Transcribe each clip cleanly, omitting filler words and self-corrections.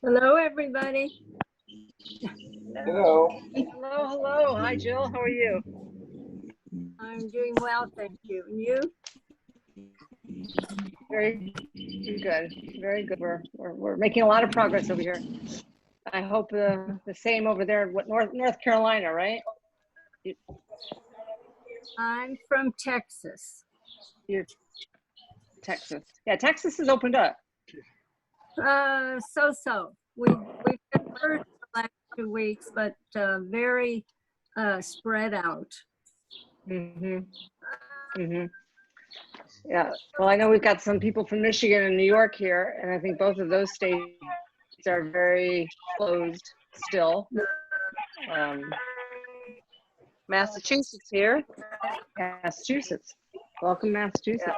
Hello, everybody. Hello. Hello, hello. Hi, Jill. How are you? I'm doing well, thank you. And you? Very good. Very good. We're making a lot of progress over here. I hope the same over there. What North Carolina, right? I'm from Texas. You're Texas. Yeah, Texas has opened up. So. We've been hurt the last 2 weeks, but very spread out. Yeah. Well, I know we've got some people from Michigan and New York here, and I think both of those states are very closed still. Massachusetts here. Massachusetts. Welcome, Massachusetts.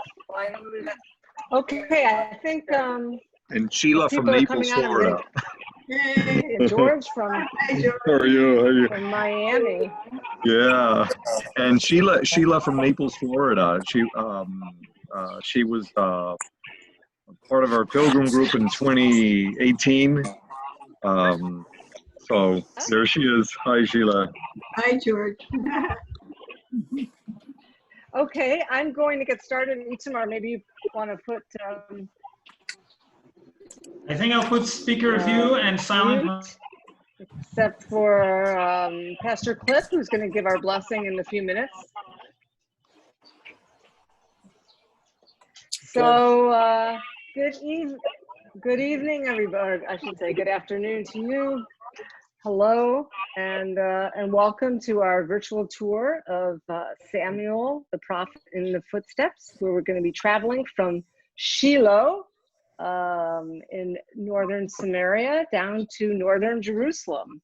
Okay, I think and Sheila from Naples, Florida. Hey, George from How are you? from Miami. Yeah, and Sheila from Naples, Florida. She was part of our pilgrim group in 2018. So there she is. Hi, Sheila. Hi, George. Okay, I'm going to get started. Itamar, maybe you want to put. I think I'll put speaker view and silent. Except for Pastor Cliff, who's going to give our blessing in a few minutes. So good evening, everybody. I should say good afternoon to you. Hello, and welcome to our virtual tour of Samuel, the prophet in the footsteps, where we're going to be traveling from Shiloh in northern Samaria down to northern Jerusalem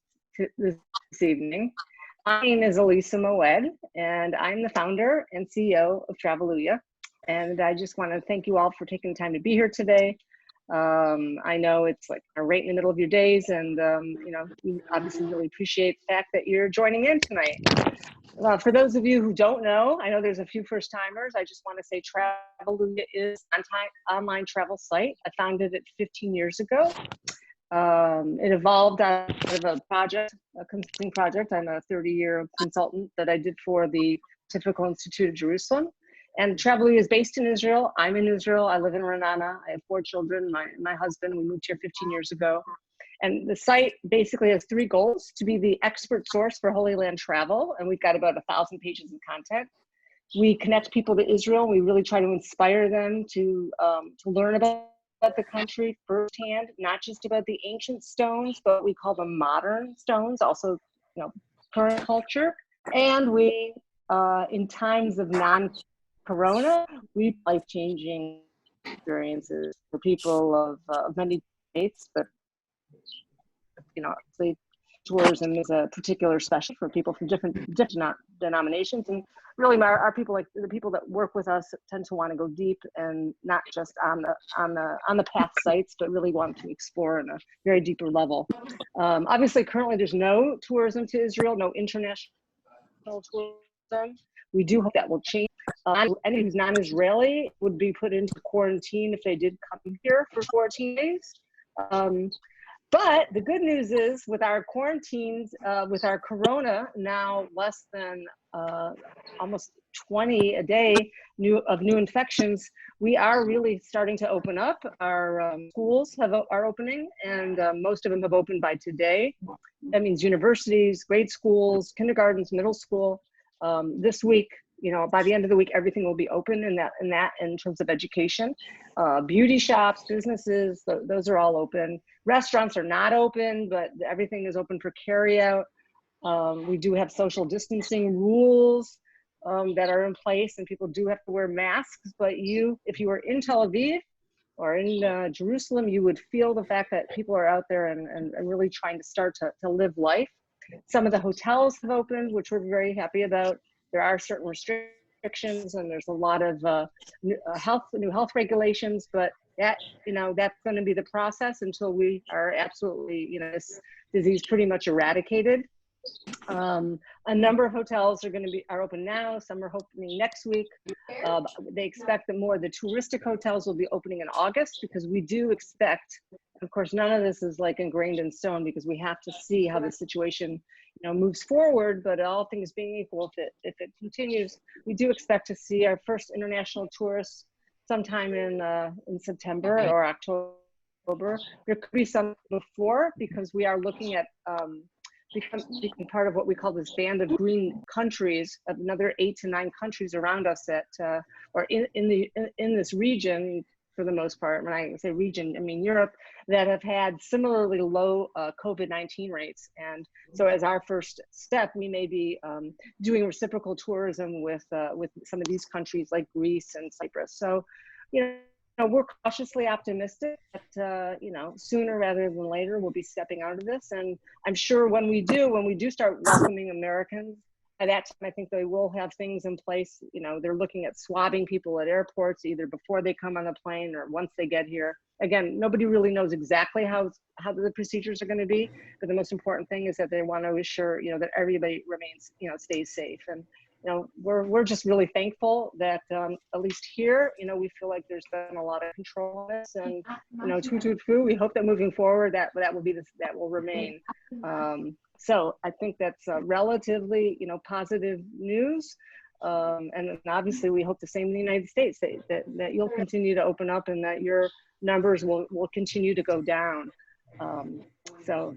this evening. My name is Elisa Moed, and I'm the founder and CEO of Traveluia. And I just want to thank you all for taking the time to be here today. I know it's like right in the middle of your days, and we obviously really appreciate the fact that you're joining in tonight. For those of you who don't know, I know there's a few first timers. I just want to say Traveluia is an online travel site. I founded it 15 years ago. It evolved out of a consulting project. I'm a 30-year consultant that I did for the Pontifical Institute of Jerusalem. And Traveluia is based in Israel. I'm in Israel. I live in Ra'anana. I have 4 children. My husband, we moved here 15 years ago. And the site basically has 3 goals: to be the expert source for Holy Land travel. And we've got about 1,000 pages of content. We connect people to Israel. We really try to inspire them to learn about the country firsthand, not just about the ancient stones, but we call them modern stones, also current culture. And we, in times of non-corona, we life-changing experiences for people of many faiths, but obviously tourism is a particular specialty for people from different denominations, and really our people, like the people that work with us, tend to want to go deep and not just on the path sites, but really want to explore on a very deeper level. Obviously, currently there's no tourism to Israel, no international tourism. We do hope that will change. Anyone who's non-Israeli would be put into quarantine if they did come here for 14 days. But the good news is, with our quarantines, with our corona now less than almost 20 a day of new infections, we are really starting to open up. Our schools are opening, and most of them have opened by today. That means universities, grade schools, kindergartens, middle school. This week, by the end of the week, everything will be open in terms of education. Beauty shops, businesses, those are all open. Restaurants are not open, but everything is open for carryout. We do have social distancing rules that are in place, and people do have to wear masks. But if you were in Tel Aviv or in Jerusalem, you would feel the fact that people are out there and really trying to start to live life. Some of the hotels have opened, which we're very happy about. There are certain restrictions, and there's a lot of new health regulations, but that's going to be the process until we are absolutely, this disease pretty much eradicated. A number of hotels are open now. Some are opening next week. They expect that more of the touristic hotels will be opening in August, because we do expect, of course, none of this is like ingrained in stone, because we have to see how the situation, moves forward. But all things being equal, if it continues, we do expect to see our first international tourists sometime in September or October. There could be some before, because we are looking at becoming part of what we call this band of green countries, of another 8 to 9 countries around us that or in this region, for the most part. When I say region, I mean Europe, that have had similarly low COVID-19 rates. And so as our first step, we may be doing reciprocal tourism with some of these countries like Greece and Cyprus. So, we're cautiously optimistic that, sooner rather than later, we'll be stepping out of this. And I'm sure when we do start welcoming Americans, by that time, I think they will have things in place. They're looking at swabbing people at airports, either before they come on the plane or once they get here. Again, nobody really knows exactly how the procedures are going to be, but the most important thing is that they want to assure, that everybody remains, stays safe. And we're just really thankful that at least here, we feel like there's been a lot of control on this, and we hope that moving forward that will remain. So I think that's relatively positive news, and obviously we hope the same in the United States, that you'll continue to open up and that your numbers will continue to go down. So,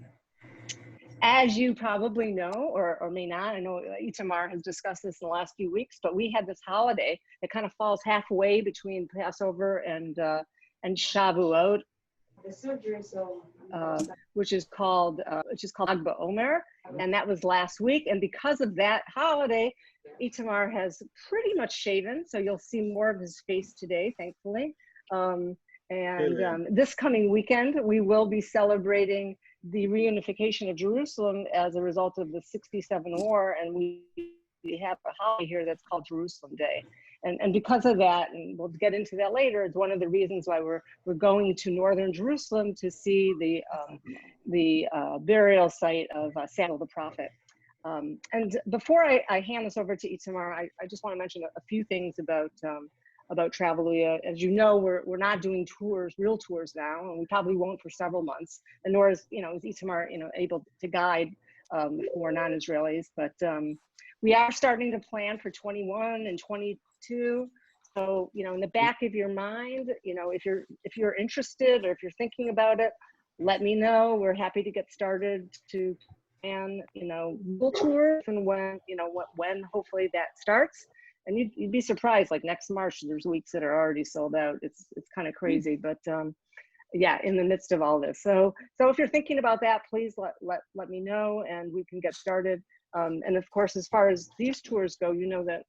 as you probably know, or may not, I know Itamar has discussed this in the last few weeks, but we had this holiday that kind of falls halfway between Passover and Shavuot, which is called Lag BaOmer, and that was last week. And because of that holiday, Itamar has pretty much shaven, so you'll see more of his face today, thankfully. This coming weekend, we will be celebrating the reunification of Jerusalem as a result of the 67 war, and we have a holiday here that's called Jerusalem Day. And because of that, and we'll get into that later, it's one of the reasons why we're going to northern Jerusalem to see the burial site of Samuel the prophet. And before I hand this over to Itamar, I just want to mention a few things about Traveluia. As you know, we're not doing real tours now, and we probably won't for several months. And nor is Itamar able to guide for non-Israelis. But we are starting to plan for 21 and 22. So in the back of your mind, if you're interested or if you're thinking about it, let me know. We're happy to get started to plan real tours, and when hopefully that starts. And you'd be surprised, like next March, there's weeks that are already sold out. It's kind of crazy, but yeah, in the midst of all this. So if you're thinking about that, please let me know, and we can get started. And of course, as far as these tours go, that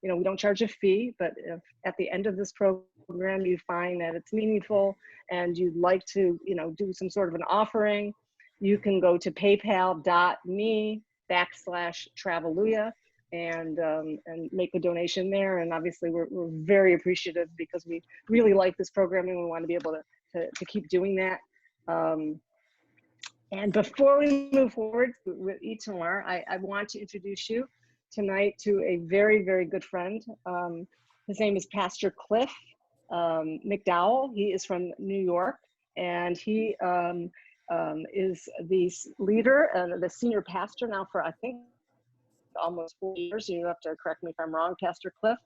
we don't charge a fee, but if at the end of this program you find that it's meaningful and you'd like to do some sort of an offering, you can go to paypal.me/Traveluia. And make a donation there. And obviously we're very appreciative, because we really like this programming. We want to be able to keep doing that. And before we move forward with Itamar, I want to introduce you tonight to a very, very good friend. His name is Pastor Cliff Mcdowell. He is from New York, and he is the leader and the senior pastor now for, I think, almost 4 years. You have to correct me if I'm wrong, Pastor Cliff,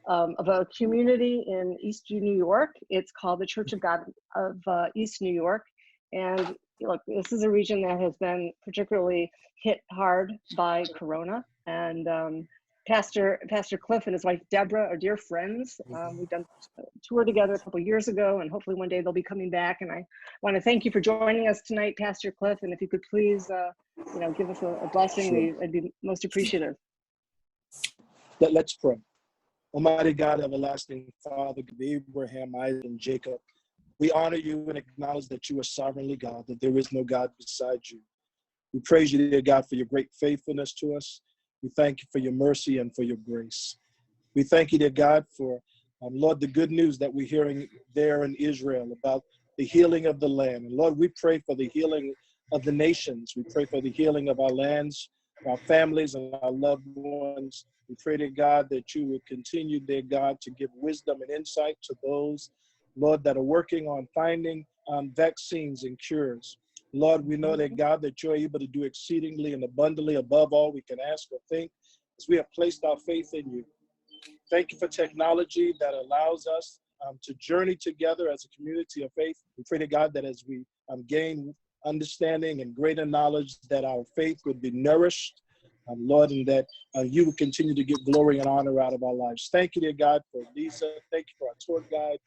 of a community in East New York. It's called the Church of God of East New York. And look, this is a region that has been particularly hit hard by Corona. And Pastor Cliff and his wife Deborah are dear friends. We've done a tour together a couple of years ago, and hopefully one day they'll be coming back. And I want to thank you for joining us tonight, Pastor Cliff. And if you could please, give us a blessing, I'd be most appreciative. Let's pray. Almighty God, everlasting Father, Abraham, Isaac, and Jacob, we honor you and acknowledge that you are sovereignly God, that there is no God beside you. We praise you, dear God, for your great faithfulness to us. We thank you for your mercy and for your grace. We thank you, dear God, for, Lord, the good news that we're hearing there in Israel about the healing of the land. And Lord, we pray for the healing of the nations. We pray for the healing of our lands, our families, and our loved ones. We pray, dear God, that you would continue, dear God, to give wisdom and insight to those, Lord, that are working on finding vaccines and cures. Lord, we know that, God, that you're able to do exceedingly and abundantly above all we can ask or think, as we have placed our faith in you. Thank you for technology that allows us to journey together as a community of faith. We pray to God that as we gain understanding and greater knowledge, that our faith would be nourished, Lord, and that you would continue to get glory and honor out of our lives. Thank you, dear God, for Lisa. Thank you for our tour guide.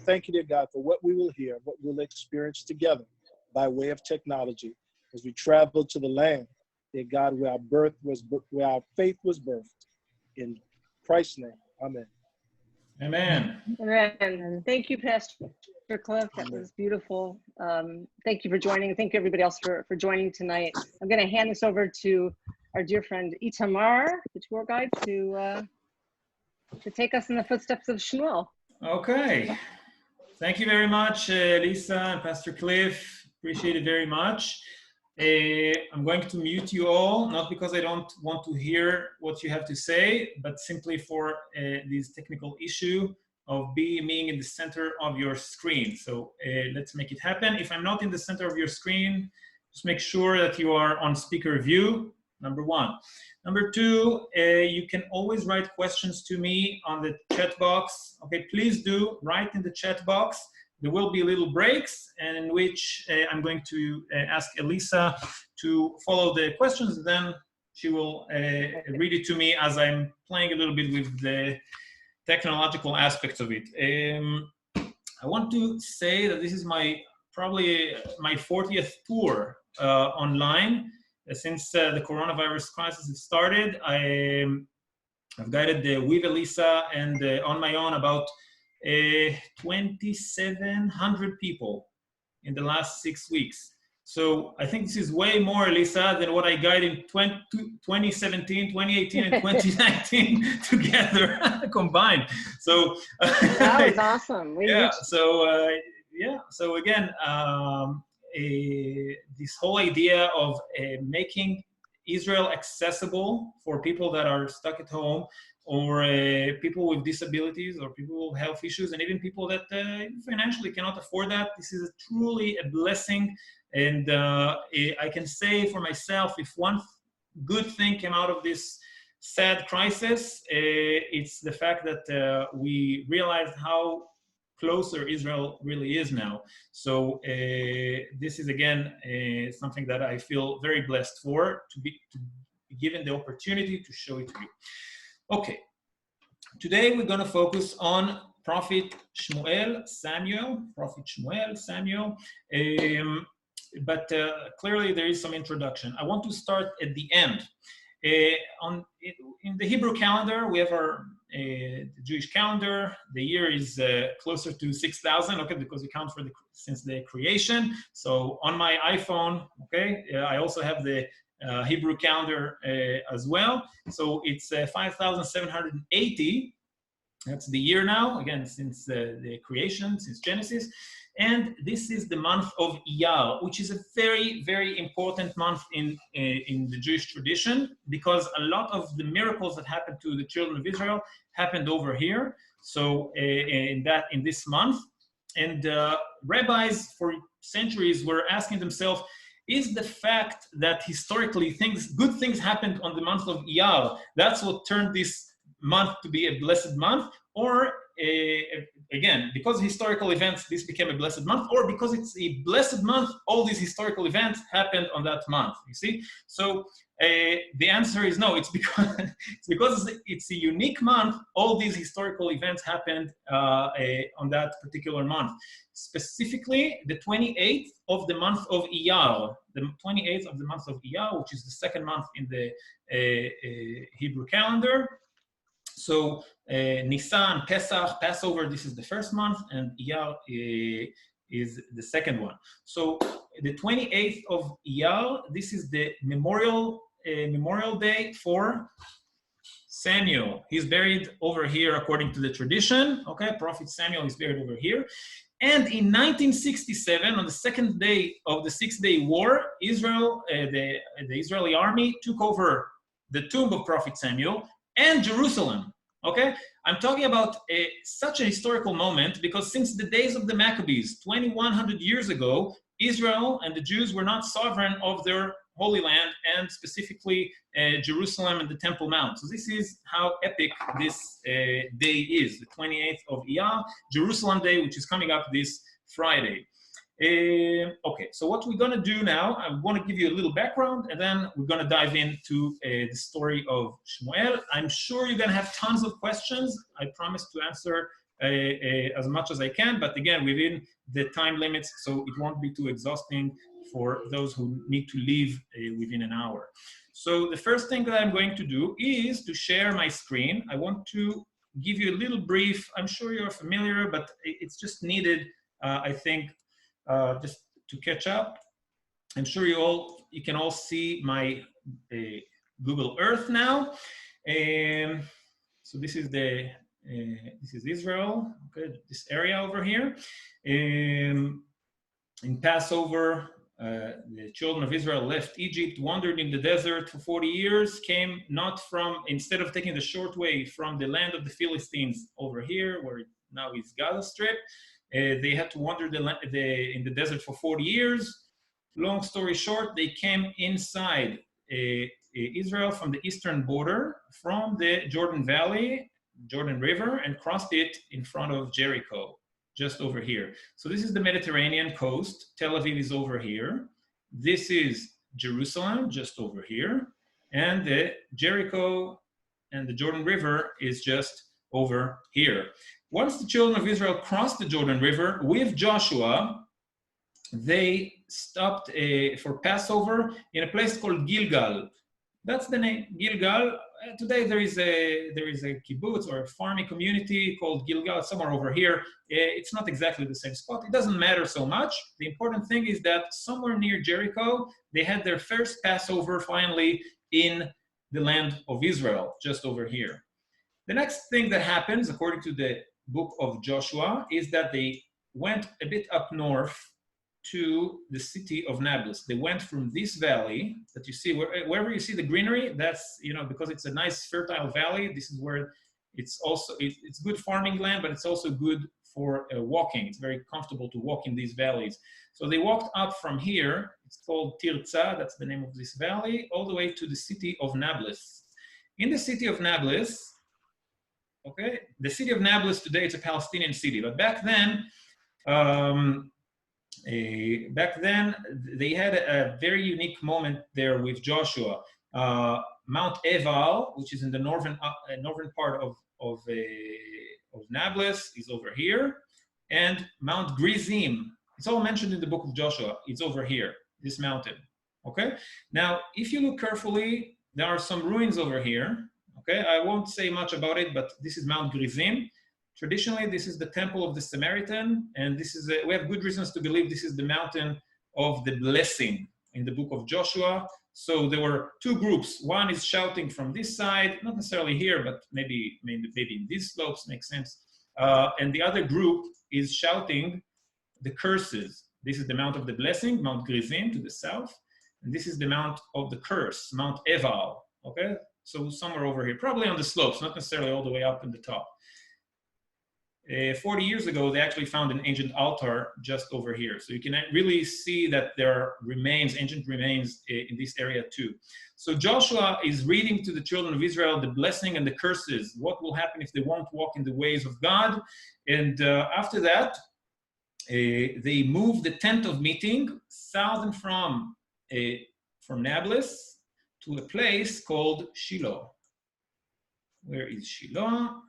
Thank you, dear God, for what we will hear, what we'll experience together by way of technology as we travel to the land, dear God, where our faith was birthed. In Christ's name, amen. Amen. Amen. Thank you, Pastor Cliff. That was beautiful. Thank you for joining. Thank you, everybody else, for joining tonight. I'm going to hand this over to our dear friend Itamar, the tour guide, to take us in the footsteps of Shmuel. Okay. Thank you very much, Lisa and Pastor Cliff. Appreciate it very much. I'm going to mute you all, not because I don't want to hear what you have to say, but simply for this technical issue of being in the center of your screen. So let's make it happen. If I'm not in the center of your screen, just make sure that you are on speaker view, number one. Number two, you can always write questions to me on the chat box. Okay, please do write in the chat box. There will be little breaks in which I'm going to ask Elisa to follow the questions. Then she will read it to me as I'm playing a little bit with the technological aspects of it. I want to say that this is probably my 40th tour online. Since the coronavirus crisis has started, I've guided with Elisa and on my own about 2,700 people in the last 6 weeks. So I think this is way more, Elisa, than what I guided in 2017, 2018, and 2019 together combined. So that was awesome. So again, this whole idea of making Israel accessible for people that are stuck at home, or people with disabilities, or people with health issues, and even people that financially cannot afford that. This is truly a blessing. And I can say for myself, if one good thing came out of this sad crisis, it's the fact that we realized how closer Israel really is now. So this is, again, something that I feel very blessed for, to be given the opportunity to show it to you. Okay, today we're going to focus on Prophet Samuel. But clearly there is some introduction. I want to start at the end. In the Hebrew calendar, we have our the Jewish calendar. The year is closer to 6,000, okay, because we count since the creation. So on my iPhone, okay, I also have the Hebrew calendar as well. So it's 5,780. That's the year now, again, since the creation, since Genesis. And this is the month of Iyar, which is a very, very important month in the Jewish tradition, because a lot of the miracles that happened to the children of Israel happened over here. So in this month, and rabbis for centuries were asking themselves, is the fact that historically good things happened on the month of Iyar, that's what turned this month to be a blessed month? Or again, because historical events, this became a blessed month, or because it's a blessed month, all these historical events happened on that month, you see? So the answer is no, it's because it's a unique month, all these historical events happened on that particular month. Specifically, the 28th of the month of Iyar, which is the second month in the Hebrew calendar. So Nisan, Pesach, Passover, this is the first month, and Iyar is the second one. So the 28th of Iyar, this is the memorial day for Samuel. He's buried over here according to the tradition. Okay, Prophet Samuel is buried over here. And in 1967, on the second day of the Six-Day War, Israel, the Israeli army took over the tomb of Prophet Samuel and Jerusalem. Okay, I'm talking about such a historical moment because since the days of the Maccabees, 2,100 years ago, Israel and the Jews were not sovereign of their Holy Land, and specifically Jerusalem and the Temple Mount. So this is how epic this day is, the 28th of Iyar, Jerusalem Day, which is coming up this Friday. Okay, so what we're going to do now, I want to give you a little background, and then we're going to dive into the story of Shmuel. I'm sure you're going to have tons of questions. I promise to answer as much as I can, but again, within the time limits, so it won't be too exhausting for those who need to leave within an hour. So the first thing that I'm going to do is to share my screen. I want to give you a little brief. I'm sure you're familiar, but it's just needed, I think, just to catch up. I'm sure you can all see my Google Earth now. So this is this is Israel, okay, this area over here. In Passover, the children of Israel left Egypt, wandered in the desert for 40 years, came not from, instead of taking the short way from the land of the Philistines over here, where now is Gaza Strip, they had to wander in the desert for 40 years. Long story short, they came inside Israel from the eastern border, from the Jordan Valley, Jordan River, and crossed it in front of Jericho, just over here. So this is the Mediterranean coast. Tel Aviv is over here. This is Jerusalem, just over here. And the Jericho and the Jordan River is just over here. Once the children of Israel crossed the Jordan River with Joshua, they stopped for Passover in a place called Gilgal. That's the name, Gilgal. Today there is a kibbutz or a farming community called Gilgal, somewhere over here. It's not exactly the same spot. It doesn't matter so much. The important thing is that somewhere near Jericho, they had their first Passover finally in the land of Israel, just over here. The next thing that happens, according to the book of Joshua, is that they went a bit up north to the city of Nablus. They went from this valley that you see, wherever you see the greenery, that's, because it's a nice fertile valley, this is where it's also, it's good farming land, but it's also good for walking. It's very comfortable to walk in these valleys. So they walked up from here, it's called Tirza, that's the name of this valley, all the way to the city of Nablus. In the city of Nablus, okay, the city of Nablus today, it's a Palestinian city, but back then, they had a very unique moment there with Joshua. Mount Ebal, which is in the northern part of Nablus, is over here, and Mount Gerizim. It's all mentioned in the book of Joshua. It's over here, this mountain. Okay. Now, if you look carefully, there are some ruins over here. Okay, I won't say much about it, but this is Mount Gerizim. Traditionally, this is the temple of the Samaritan, and this is we have good reasons to believe this is the mountain of the blessing in the book of Joshua. So there were two groups. One is shouting from this side, not necessarily here, but maybe in these slopes, makes sense. And the other group is shouting the curses. This is the Mount of the Blessing, Mount Gerizim to the south, and this is the Mount of the Curse, Mount Ebal. Okay, so somewhere over here, probably on the slopes, not necessarily all the way up in the top. 40 years ago, they actually found an ancient altar just over here. So you can really see that there are ancient remains in this area too. So Joshua is reading to the children of Israel the blessing and the curses, what will happen if they won't walk in the ways of God. And after that, they moved the tent of meeting southern from Nablus to a place called Shiloh. Where is Shiloh?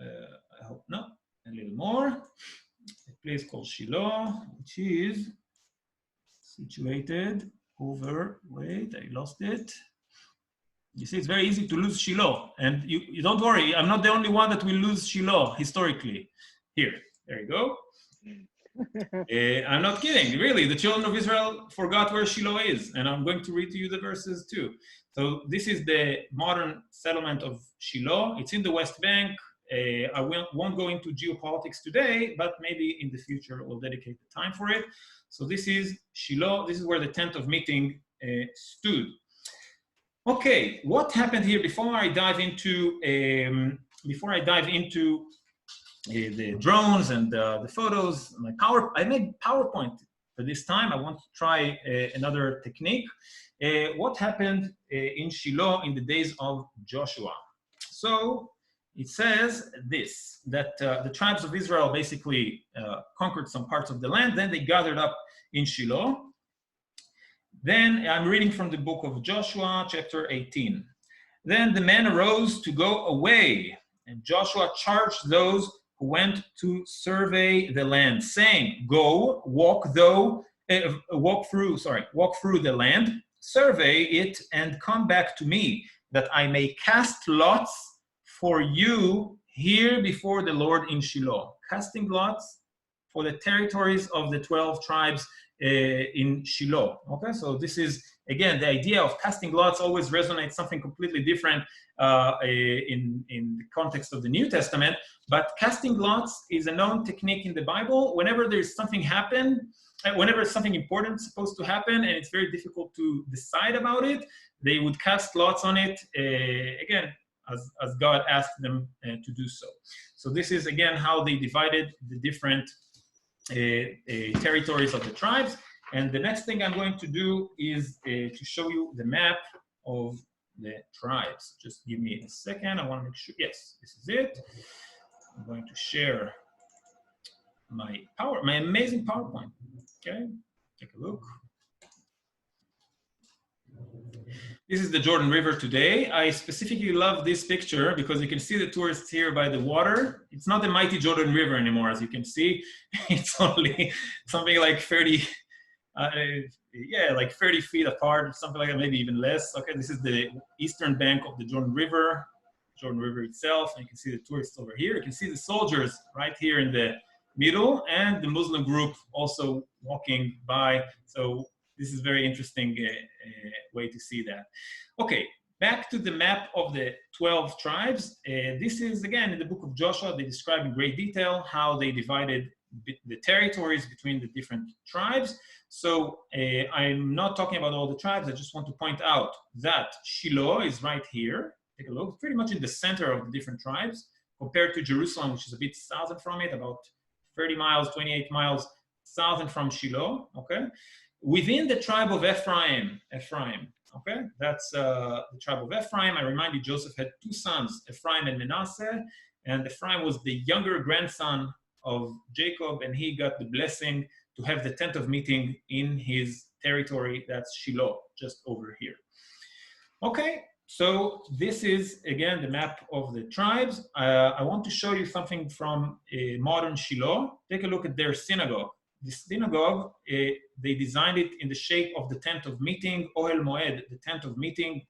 I hope not. A little more. A place called Shiloh, which is situated over, wait, I lost it. You see, it's very easy to lose Shiloh. And you don't worry, I'm not the only one that will lose Shiloh historically. Here, there you go. I'm not kidding, really. The children of Israel forgot where Shiloh is. And I'm going to read to you the verses too. So this is the modern settlement of Shiloh. It's in the West Bank. I won't go into geopolitics today, but maybe in the future we'll dedicate the time for it. So this is Shiloh. This is where the tent of meeting stood. Okay, what happened here before I dive into the drones and the photos? I made PowerPoint for this time. I want to try another technique. What happened in Shiloh in the days of Joshua? So it says this, that the tribes of Israel basically conquered some parts of the land, then they gathered up in Shiloh. Then I'm reading from the book of Joshua, chapter 18. Then the men arose to go away, and Joshua charged those who went to survey the land, saying, "Go, walk through the land, survey it, and come back to me, that I may cast lots for you here before the Lord in Shiloh." Casting lots for the territories of the 12 tribes in Shiloh. Okay, so this is, again, the idea of casting lots always resonates something completely different in the context of the New Testament, but casting lots is a known technique in the Bible. Whenever there's something whenever something important is supposed to happen and it's very difficult to decide about it, they would cast lots on it, again, as God asked them to do so. So this is, again, how they divided the different territories of the tribes. And the next thing I'm going to do is to show you the map of the tribes. Just give me a second. I want to make sure. Yes, this is it. I'm going to share my amazing PowerPoint. Okay, take a look. This is the Jordan River today. I specifically love this picture because you can see the tourists here by the water. It's not the mighty Jordan River anymore, as you can see. It's only something like 30 feet apart, something like that, maybe even less. Okay, this is the eastern bank of the Jordan River itself. And you can see the tourists over here. You can see the soldiers right here in the middle, and the Muslim group also walking by. So this is very interesting way to see that. Okay, back to the map of the 12 tribes. This is, again, in the book of Joshua. They describe in great detail how they divided the territories between the different tribes. So I'm not talking about all the tribes. I just want to point out that Shiloh is right here. Take a look, pretty much in the center of the different tribes, compared to Jerusalem, which is a bit south from it, about 30 miles, 28 miles south from Shiloh, okay? Within the tribe of Ephraim, okay? That's the tribe of Ephraim. I remind you, Joseph had two sons, Ephraim and Manasseh, and Ephraim was the younger grandson of Jacob, and he got the blessing to have the tent of meeting in his territory. That's Shiloh, just over here. Okay, so this is, again, the map of the tribes. I want to show you something from a modern Shiloh. Take a look at their synagogue. The synagogue, they designed it in the shape of the tent of meeting, Ohel Moed, the tent of meeting,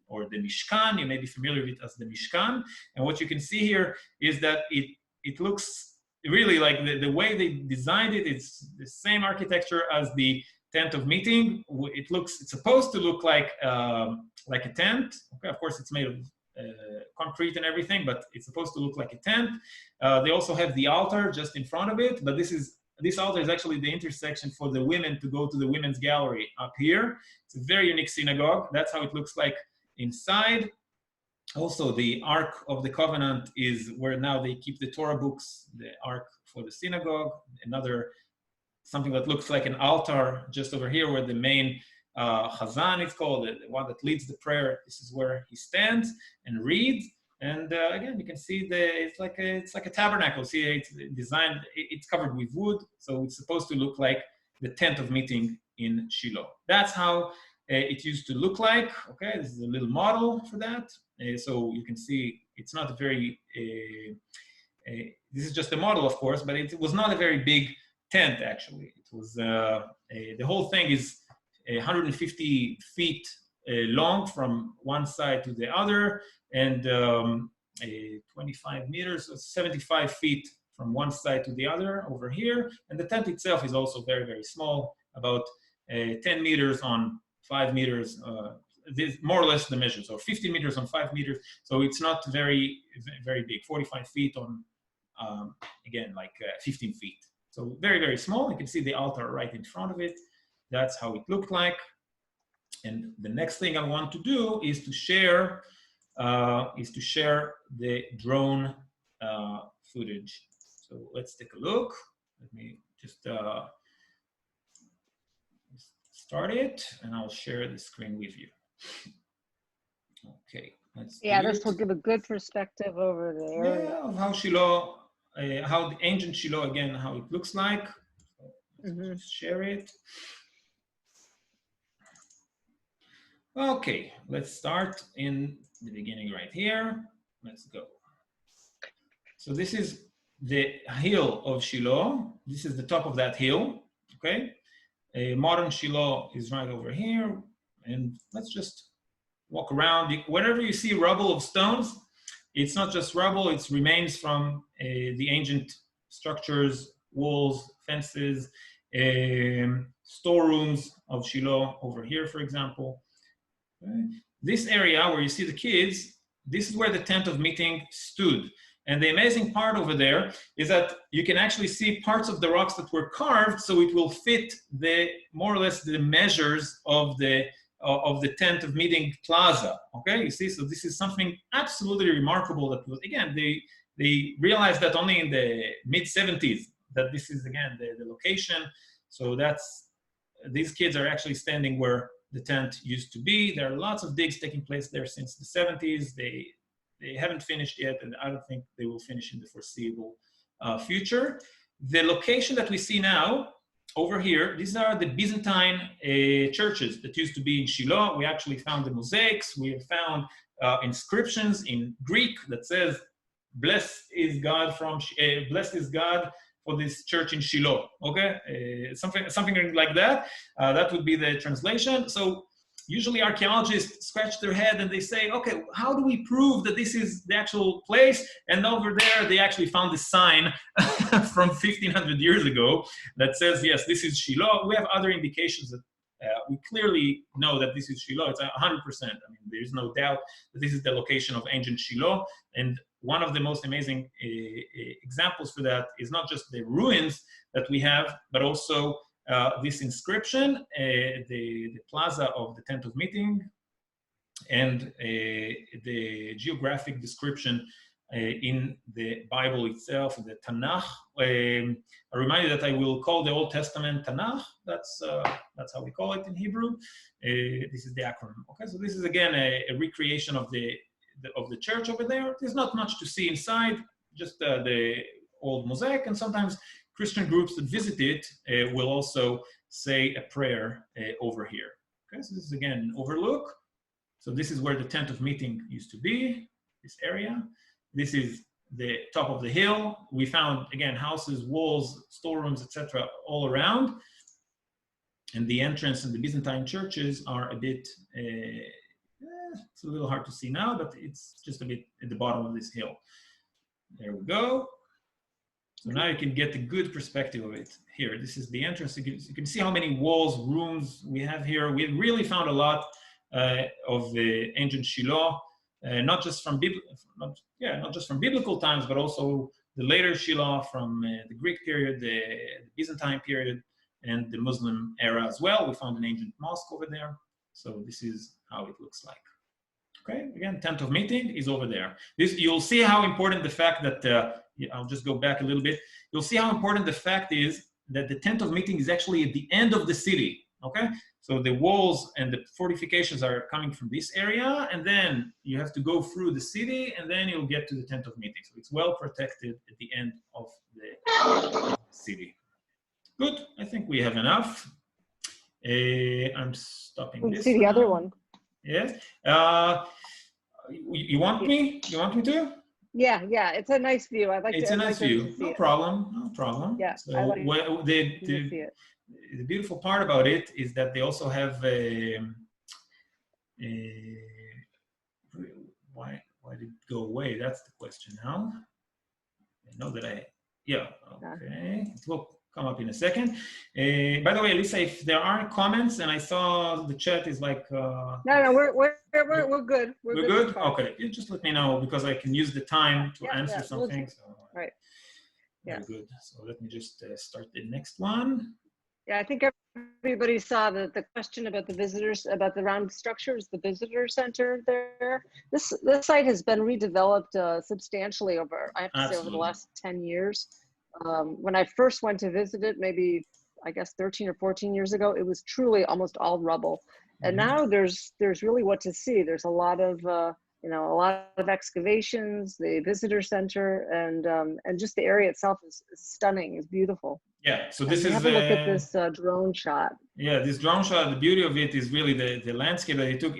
or the Mishkan. You may be familiar with it as the Mishkan. And what you can see here is that it looks really like the way they designed it. It's the same architecture as the tent of meeting. It's supposed to look like a tent. Okay, of course, it's made of concrete and everything, but it's supposed to look like a tent. They also have the altar just in front of it, but this altar is actually the intersection for the women to go to the women's gallery up here. It's a very unique synagogue. That's how it looks like inside. Also, the Ark of the Covenant is where now they keep the Torah books, the Ark for the synagogue. Something that looks like an altar just over here where the main Chazan, it's called, the one that leads the prayer. This is where he stands and reads. And again, you can see it's like a tabernacle. See, it's designed, it's covered with wood. So it's supposed to look like the tent of meeting in Shiloh. That's how it used to look like. Okay, this is a little model for that. So you can see it's not a very, this is just a model, of course, but it was not a very big tent, actually. It was, the whole thing is 150 feet long from one side to the other, and 25 meters, so 75 feet from one side to the other over here. And the tent itself is also very, very small, about 10 meters on 5 meters, this more or less the measures, so 15 meters on 5 meters. So it's not very, very big, 45 feet on, again, like 15 feet. So very, very small. You can see the altar right in front of it. That's how it looked like. And the next thing I want to do is to share the drone footage. So let's take a look. Let me just start it, and I'll share the screen with you. Okay, let's Yeah, do this it. will give a good perspective over the area. Yeah, of how Shiloh, how the ancient Shiloh, again, how it looks like. So let's just share it. Okay, let's start in the beginning right here. Let's go. So this is the hill of Shiloh. This is the top of that hill, okay? A modern Shiloh is right over here. And let's just walk around. Whenever you see rubble of stones, it's not just rubble, it's remains from the ancient structures, walls, fences, storerooms of Shiloh over here, for example. Okay. This area where you see the kids, this is where the tent of meeting stood. And the amazing part over there is that you can actually see parts of the rocks that were carved, so it will fit the more or less the measures of the tent of meeting plaza. Okay, you see, so this is something absolutely remarkable. That was, again, they realized that only in the mid-70s that this is again the location. So that's, these kids are actually standing where the tent used to be. There are lots of digs taking place there since the 70s. They haven't finished yet, and I don't think they will finish in the foreseeable future. The location that we see now over here, these are the Byzantine churches that used to be in Shiloh. We actually found the mosaics. We have found inscriptions in Greek that says, "Blessed is God blessed is God for this church in Shiloh." Okay, something like that. That would be the translation. So usually archaeologists scratch their head and they say, okay, how do we prove that this is the actual place? And over there, they actually found a sign from 1500 years ago that says, yes, this is Shiloh. We have other indications that we clearly know that this is Shiloh. It's 100%. I mean, there's no doubt that this is the location of ancient Shiloh. And one of the most amazing examples for that is not just the ruins that we have, but also this inscription, the plaza of the tent of meeting, and the geographic description in the Bible itself, the Tanakh. I remind you that I will call the Old Testament Tanakh. That's how we call it in Hebrew. This is the acronym. Okay, so this is again a recreation of the church over there. There's not much to see inside, just the old mosaic, and sometimes Christian groups that visit it will also say a prayer over here. Okay, so this is again an overlook. So this is where the tent of meeting used to be, this area. This is the top of the hill. We found, again, houses, walls, storerooms, etc., all around. And the entrance and the Byzantine churches are a bit, it's a little hard to see now, but it's just a bit at the bottom of this hill. There we go. So now you can get a good perspective of it. Here, this is the entrance. You can see how many walls, rooms we have here. We really found a lot of the ancient Shiloh, not just from biblical times, but also the later Shiloh from the Greek period, the Byzantine period, and the Muslim era as well. We found an ancient mosque over there. So this is how it looks like. Okay, again, tent of meeting is over there. You'll see how important the fact that, I'll just go back a little bit. You'll see how important the fact is that the tent of meeting is actually at the end of the city, okay? So the walls and the fortifications are coming from this area, and then you have to go through the city, and then you'll get to the tent of meeting. So it's well protected at the end of the city. Good, I think we have enough. I'm stopping this. Let's see the other one. Yes. You want me? You want me to? Yeah, it's a nice view. It's a nice view. No problem. Yeah, So I like the see it. The beautiful part about it is that they also have why did it go away? That's the question now. I know that okay. come up in a second. By the way, Lisa, if there aren't comments, and I saw the chat is like... No, we're good. We're good? Okay, you just let me know, because I can use the time to answer something. Right. Very good. So let me just start the next one. Yeah, I think everybody saw that the question about the visitors, about the round structure is the visitor center there. This site has been redeveloped substantially over, I have to say, over the last 10 years. When I first went to visit it, maybe, I guess 13 or 14 years ago, it was truly almost all rubble. And now there's really what to see. There's a lot of, a lot of excavations, the visitor center, and just the area itself is stunning, is beautiful. Yeah, so this is... Have a look at this drone shot. Yeah, this drone shot, the beauty of it is really the landscape that he took.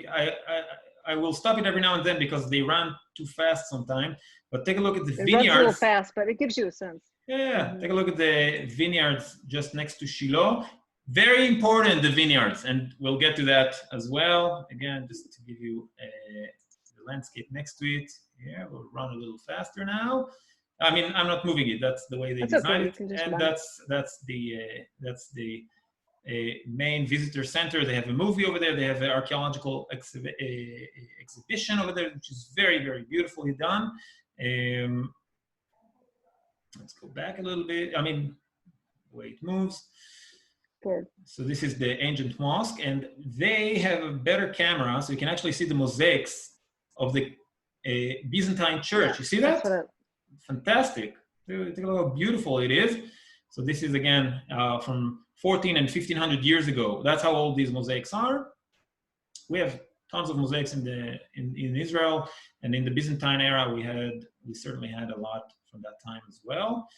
I will stop it every now and then because they run too fast sometimes, but take a look at the vineyards. It runs a little fast, but it gives you a sense. Yeah, take a look at the vineyards just next to Shiloh. Very important, the vineyards, and we'll get to that as well. Again, just to give you the landscape next to it. Yeah, we'll run a little faster now. I mean, I'm not moving it. That's the way they designed it, and that's the main visitor center. They have a movie over there. They have an archaeological exhibition over there, which is very, very beautifully done. Let's go back a little bit. I mean, the way it moves. Good. So this is the ancient mosque, and they have a better camera, so you can actually see the mosaics of the Byzantine Church. Yeah, you see that? Fantastic. Take a look how beautiful it is. So this is, again, from 14 and 1500 years ago. That's how old these mosaics are. We have tons of mosaics in Israel, and in the Byzantine era, we certainly had a lot from that time as well.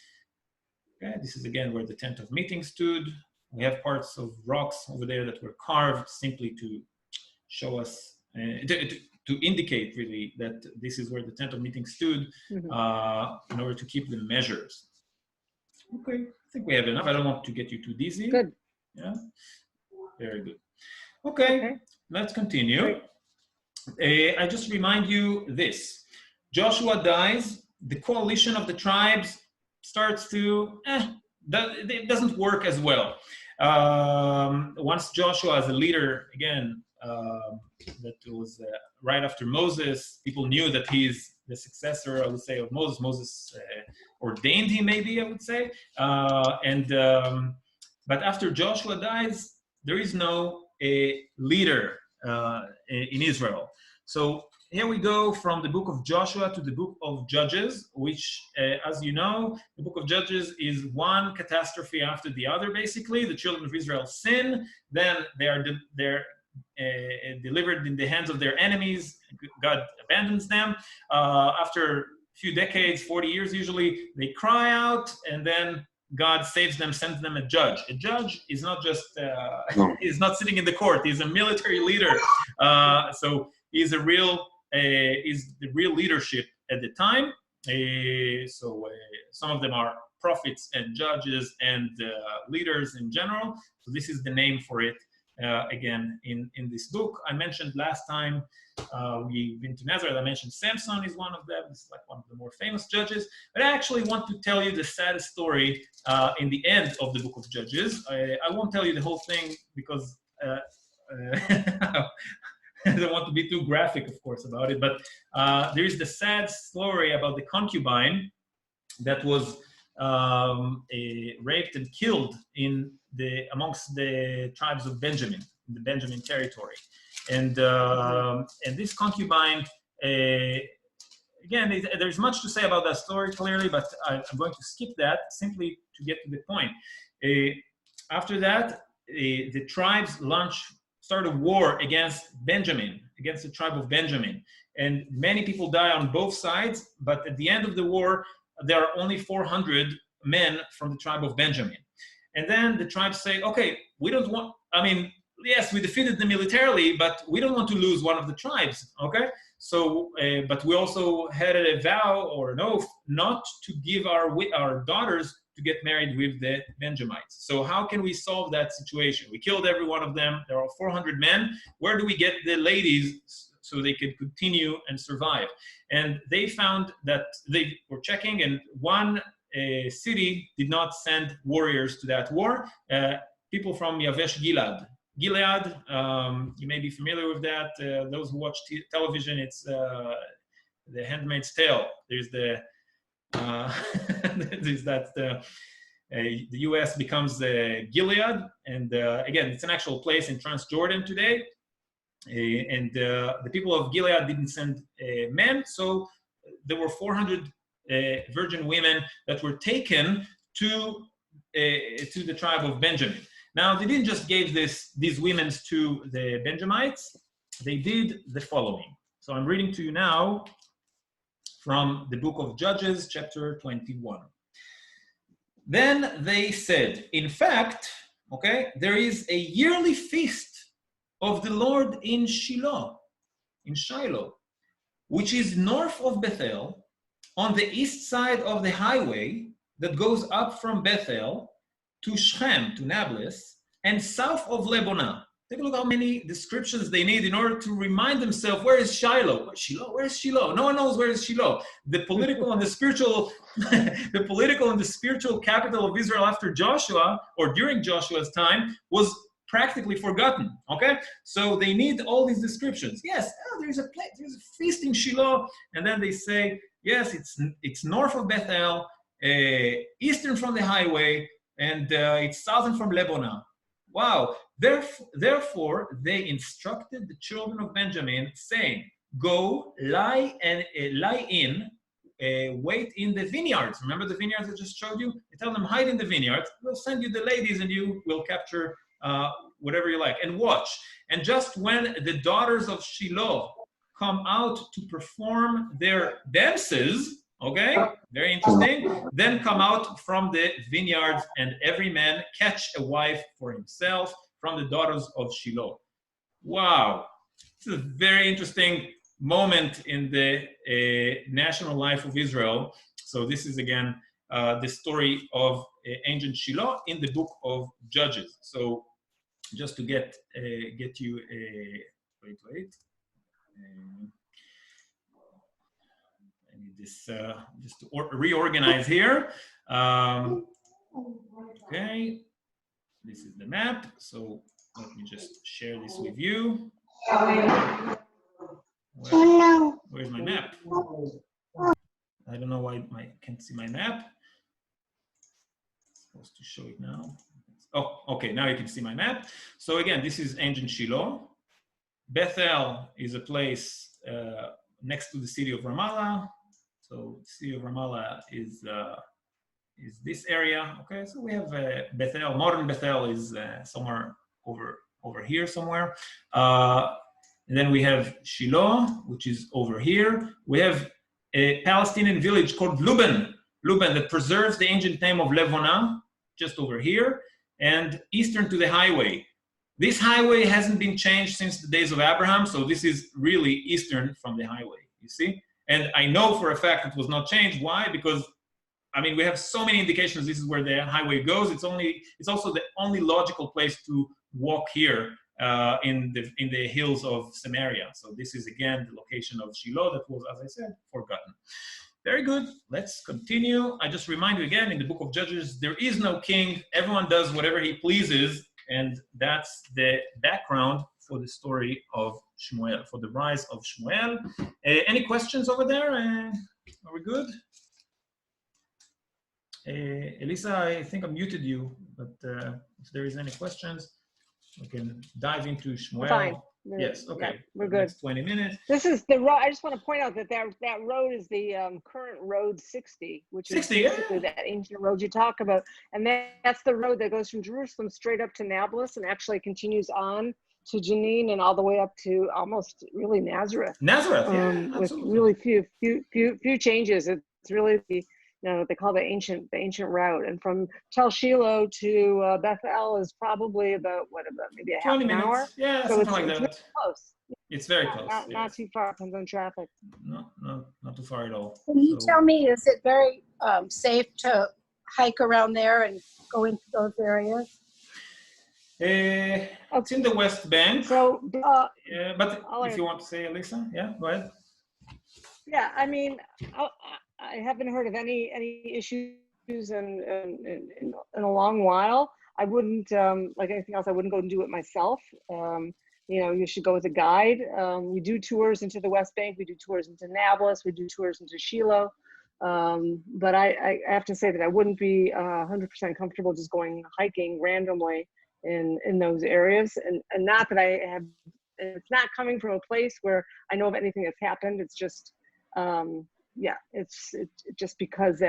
Okay, this is again where the tent of meeting stood. We have parts of rocks over there that were carved simply to show us, to indicate really that this is where the tent of meeting stood, in order to keep the measures. Okay, I think we have enough. I don't want to get you too dizzy. Good. Yeah, very good. Okay. Let's continue. I just remind you this. Joshua dies, the coalition of the tribes starts to, it doesn't work as well. Once Joshua as a leader, again, that was right after Moses, people knew that he's the successor, I would say, of Moses. Moses ordained him, maybe, I would say. But after Joshua dies, there is no leader in Israel. So here we go from the book of Joshua to the book of Judges, which, as you know, the book of Judges is one catastrophe after the other, basically. The children of Israel sin, then they're delivered in the hands of their enemies. God abandons them. After a few decades, 40 years usually, they cry out, and then God saves them, sends them a judge. A judge is not just, he's not sitting in the court. He's a military leader. So he's the real leadership at the time. Some of them are prophets and judges and leaders in general. So this is the name for it. Again, in this book, I mentioned last time we've been to Nazareth. I mentioned Samson is one of them. It's like one of the more famous judges. But I actually want to tell you the saddest story in the end of the book of Judges. I won't tell you the whole thing because I don't want to be too graphic, of course, about it. But there is the sad story about the concubine that was raped and killed amongst the tribes of Benjamin, in the Benjamin territory. And this concubine, again, there's much to say about that story, clearly, but I'm going to skip that simply to get to the point. After that, the tribes start a war against Benjamin, against the tribe of Benjamin. And many people die on both sides, but at the end of the war, there are only 400 men from the tribe of Benjamin. And then the tribes say, okay, we don't want, yes, we defeated them militarily, but we don't want to lose one of the tribes, okay? So, but we also had a vow or an oath not to give our daughters to get married with the Benjamites. So how can we solve that situation? We killed every one of them. There are 400 men. Where do we get the ladies so they could continue and survive? And they found that they were checking, and one city did not send warriors to that war. People from Yavesh Gilad. Gilead, you may be familiar with that. Those who watch television, it's The Handmaid's Tale. There's there's that the U.S. becomes Gilead, and again, it's an actual place in Transjordan today. And the people of Gilead didn't send men, so there were 400 virgin women that were taken to the tribe of Benjamin. Now, they didn't just give these women to the Benjamites, they did the following. So I'm reading to you now from the book of Judges, chapter 21. Then they said, in fact, okay, there is a yearly feast of the Lord in Shiloh, which is north of Bethel, on the east side of the highway that goes up from Bethel to Shechem, to Nablus, and south of Lebanon. Take a look how many descriptions they need in order to remind themselves, where is Shiloh? Where is Shiloh? No one knows where is Shiloh. The political and the spiritual, capital of Israel after Joshua, or during Joshua's time, was practically forgotten. Okay, so they need all these descriptions. Yes, there's a feast in Shiloh, and then they say, yes, it's north of Bethel, eastern from the highway, and it's southern from Lebanon. Wow. Therefore, they instructed the children of Benjamin, saying, "Go lie in, wait in the vineyards." Remember the vineyards I just showed you? They tell them, hide in the vineyards. We'll send you the ladies, and you will capture whatever you like. And watch. And just when the daughters of Shiloh come out to perform their dances, okay, very interesting, then come out from the vineyards, and every man catch a wife for himself from the daughters of Shiloh. Wow, this is a very interesting moment in the national life of Israel. So this is again the story of ancient Shiloh in the book of Judges. So just to get you wait. I need this just to reorganize here. Okay, this is the map. So let me just share this with you. Where's my map? I don't know why I can't see my map. It's supposed to show it now. Oh, okay, now you can see my map. So again, this is ancient Shiloh. Bethel is a place next to the city of Ramallah. So the city of Ramallah is this area. Okay, so we have Bethel. Modern Bethel is somewhere over here somewhere. And then we have Shiloh, which is over here. We have a Palestinian village called Luban that preserves the ancient name of Levona, just over here, and eastern to the highway. This highway hasn't been changed since the days of Abraham, so this is really eastern from the highway, you see? And I know for a fact it was not changed. Why? Because, I mean, we have so many indications this is where the highway goes. It's also the only logical place to walk here in the hills of Samaria. So this is, again, the location of Shiloh that was, as I said, forgotten. Very good. Let's continue. I just remind you again, in the book of Judges, there is no king. Everyone does whatever he pleases. And that's the background for the story of Shmuel, for the rise of Shmuel. Any questions over there? Are we good? Elisa, I think I muted you, but if there is any questions, we can dive into Shmuel. Fine. Yes, okay. Yeah, we're good. Next 20 minutes. This is the road. I just want to point out that road is the current road 60, which is 60, basically that ancient road you talk about. And that's the road that goes from Jerusalem straight up to Nablus and actually continues on to Jenin and all the way up to almost really Nazareth. Nazareth, yeah, with absolutely. really few changes. It's really what they call the ancient route. And from Tel Shiloh to Bethel is probably about maybe a half an hour. Yeah, so something like it's that. really close. It's very close. Not too far. Depends on traffic. No, not too far at all. Can you tell me, is it very safe to hike around there and go into those areas? It's in the West Bank. So, but if you want to say, Elisa, yeah, go ahead. Yeah, I mean, I haven't heard of any issues in a long while. I wouldn't, like anything else, I wouldn't go and do it myself. You know, you should go with a guide. We do tours into the West Bank. We do tours into Nablus. We do tours into Shiloh. But I have to say that I wouldn't be 100% comfortable just going hiking randomly in those areas. And not that I have, it's not coming from a place where I know of anything that's happened. It's just, yeah, it's just because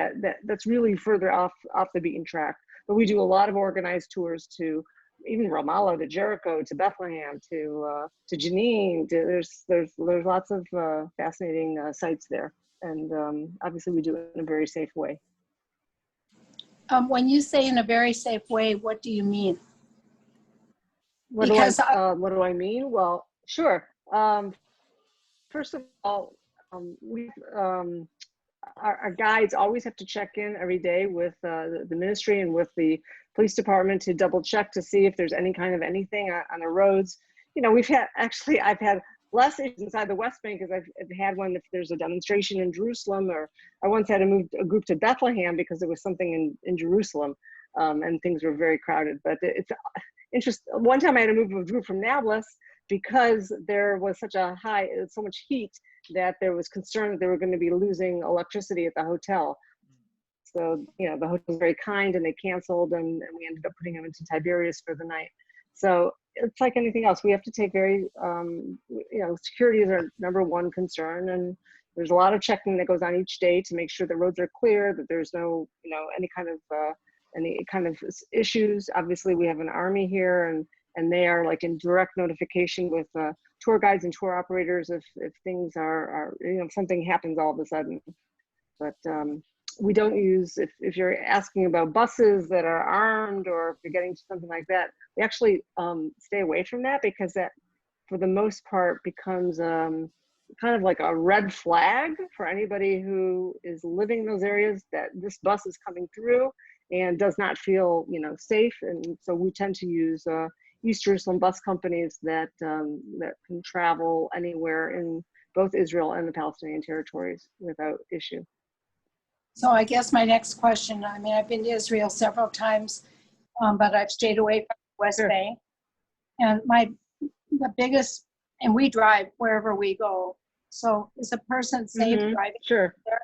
that's really further off the beaten track. But we do a lot of organized tours to even Ramallah, to Jericho, to Bethlehem, to Jenin. There's lots of fascinating sites there, and obviously we do it in a very safe way. When you say in a very safe way, what do you mean? What do I mean? Well, sure. First of all, our guides always have to check in every day with the ministry and with the police department to double check to see if there's any kind of anything on the roads. You know, I've had less issues inside the West Bank because I've had one if there's a demonstration in Jerusalem, or I once had to move a group to Bethlehem because there was something in Jerusalem, and things were very crowded. But it's interesting. One time I had to move a group from Nablus because there was so much heat that there was concern that they were going to be losing electricity at the hotel. So, you know, the hotel was very kind and they canceled, and we ended up putting them into Tiberias for the night. So it's like anything else. We have to take very, you know, security is our number one concern. And there's a lot of checking that goes on each day to make sure the roads are clear, that there's no, you know, any kind of issues. Obviously we have an army here, and they are like in direct notification with tour guides and tour operators if things are, you know, if something happens all of a sudden. But we don't use, if you're asking about buses that are armed, or if you're getting to something like that, we actually stay away from that, because that for the most part becomes kind of like a red flag for anybody who is living in those areas, that this bus is coming through and does not feel, you know, safe. And so we tend to use East Jerusalem bus companies that can travel anywhere in both Israel and the Palestinian territories without issue. So I guess my next question, I mean, I've been to Israel several times, but I've stayed away from the West Sure. Bank. And the biggest, and we drive wherever we go. So is a person safe driving Sure. there?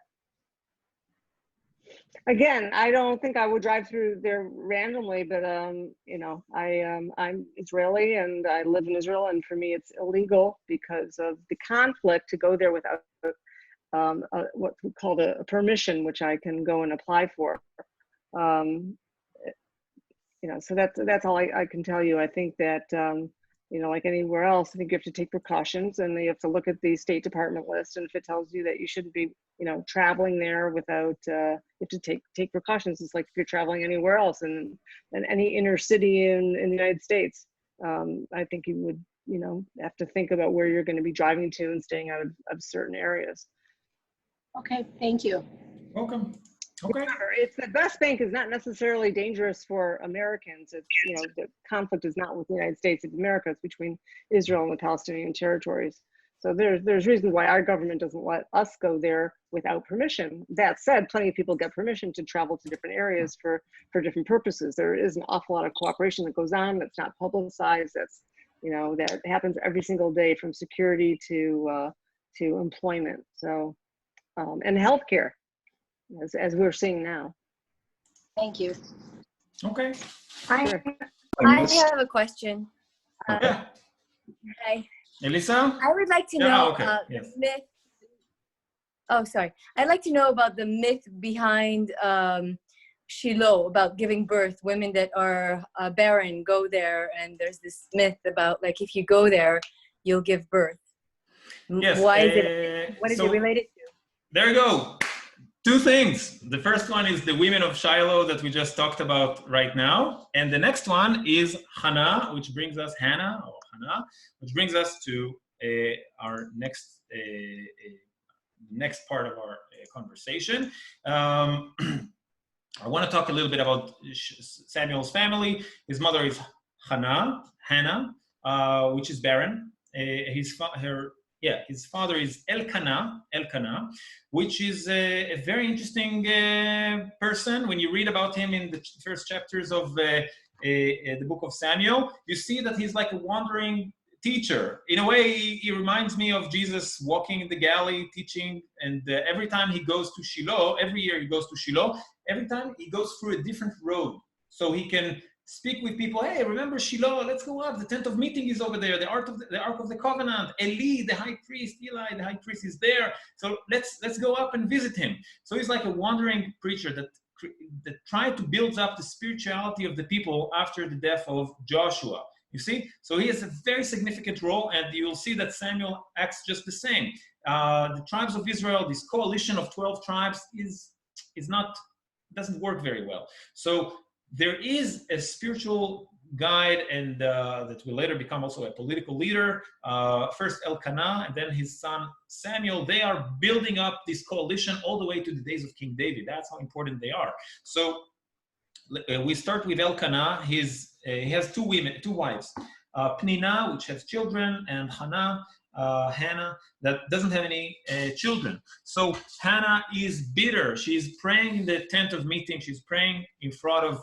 Again, I don't think I would drive through there randomly, but you know, I'm Israeli and I live in Israel, and for me it's illegal because of the conflict to go there without what we call a permission, which I can go and apply for. You know, so that's all I can tell you. I think that you know, like anywhere else, I think you have to take precautions, and you have to look at the State Department list, and if it tells you that you shouldn't be, you know, traveling there without, you have to take precautions. It's like if you're traveling anywhere else, and any inner city in the United States, I think you would, you know, have to think about where you're going to be driving to and staying out of certain areas. Okay, thank you. Welcome. Okay. Remember, it's the West Bank is not necessarily dangerous for Americans. It's, you know, the conflict is not with the United States of America. It's between Israel and the Palestinian territories. So there's reasons why our government doesn't let us go there without permission. That said, plenty of people get permission to travel to different areas for different purposes. There is an awful lot of cooperation that goes on that's not publicized. That's, you know, that happens every single day, from security to employment. So and healthcare, as we're seeing now. Thank you. Okay. Sure. I have a question. Yeah. Hi. Elisa? I would like to Yeah, know okay, yes. the myth. Oh, sorry. I'd like to know about the myth behind Shiloh, about giving birth. Women that are barren go there, and there's this myth about, like, if you go there, you'll give birth. Yes. Why is it? What is it related to? There you go. Two things. The first one is the women of Shiloh that we just talked about right now. And the next one is Hannah, which brings us which brings us to our next part of our conversation. I want to talk a little bit about Samuel's family. His mother is Hannah, which is barren. his father is Elkanah, which is a very interesting person. When you read about him in the first chapters of the book of Samuel, you see that he's like a wandering teacher. In a way, he reminds me of Jesus walking in the Galilee, teaching, and every time he goes to Shiloh, every year he goes to Shiloh, every time he goes through a different road. So he can speak with people. Hey, remember Shiloh? Let's go up. The tent of meeting is over there. The ark of the covenant. Eli, the high priest, Eli, the high priest is there. So let's go up and visit him. So he's like a wandering preacher that tried to build up the spirituality of the people after the death of Joshua. You see? So he has a very significant role, and you'll see that Samuel acts just the same. The tribes of Israel, this coalition of 12 tribes, doesn't work very well. So there is a spiritual guide, and that will later become also a political leader. First Elkanah, and then his son Samuel. They are building up this coalition all the way to the days of King David. That's how important they are. So we start with Elkanah. He has two wives, Pnina, which has children, and Hannah, that doesn't have any children. So Hannah is bitter. She's praying in the tent of meeting. She's praying in front of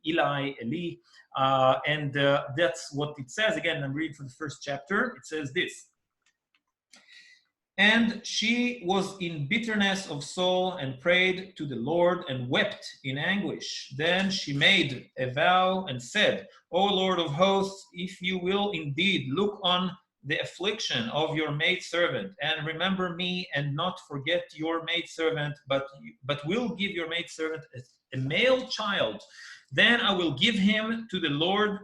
Eli, and that's what it says. Again, I'm reading from the first chapter. It says this. And she was in bitterness of soul and prayed to the Lord and wept in anguish. Then she made a vow and said, O Lord of hosts, if you will indeed look on the affliction of your maidservant and remember me and not forget your maidservant, but will give your maidservant a male child, then I will give him to the Lord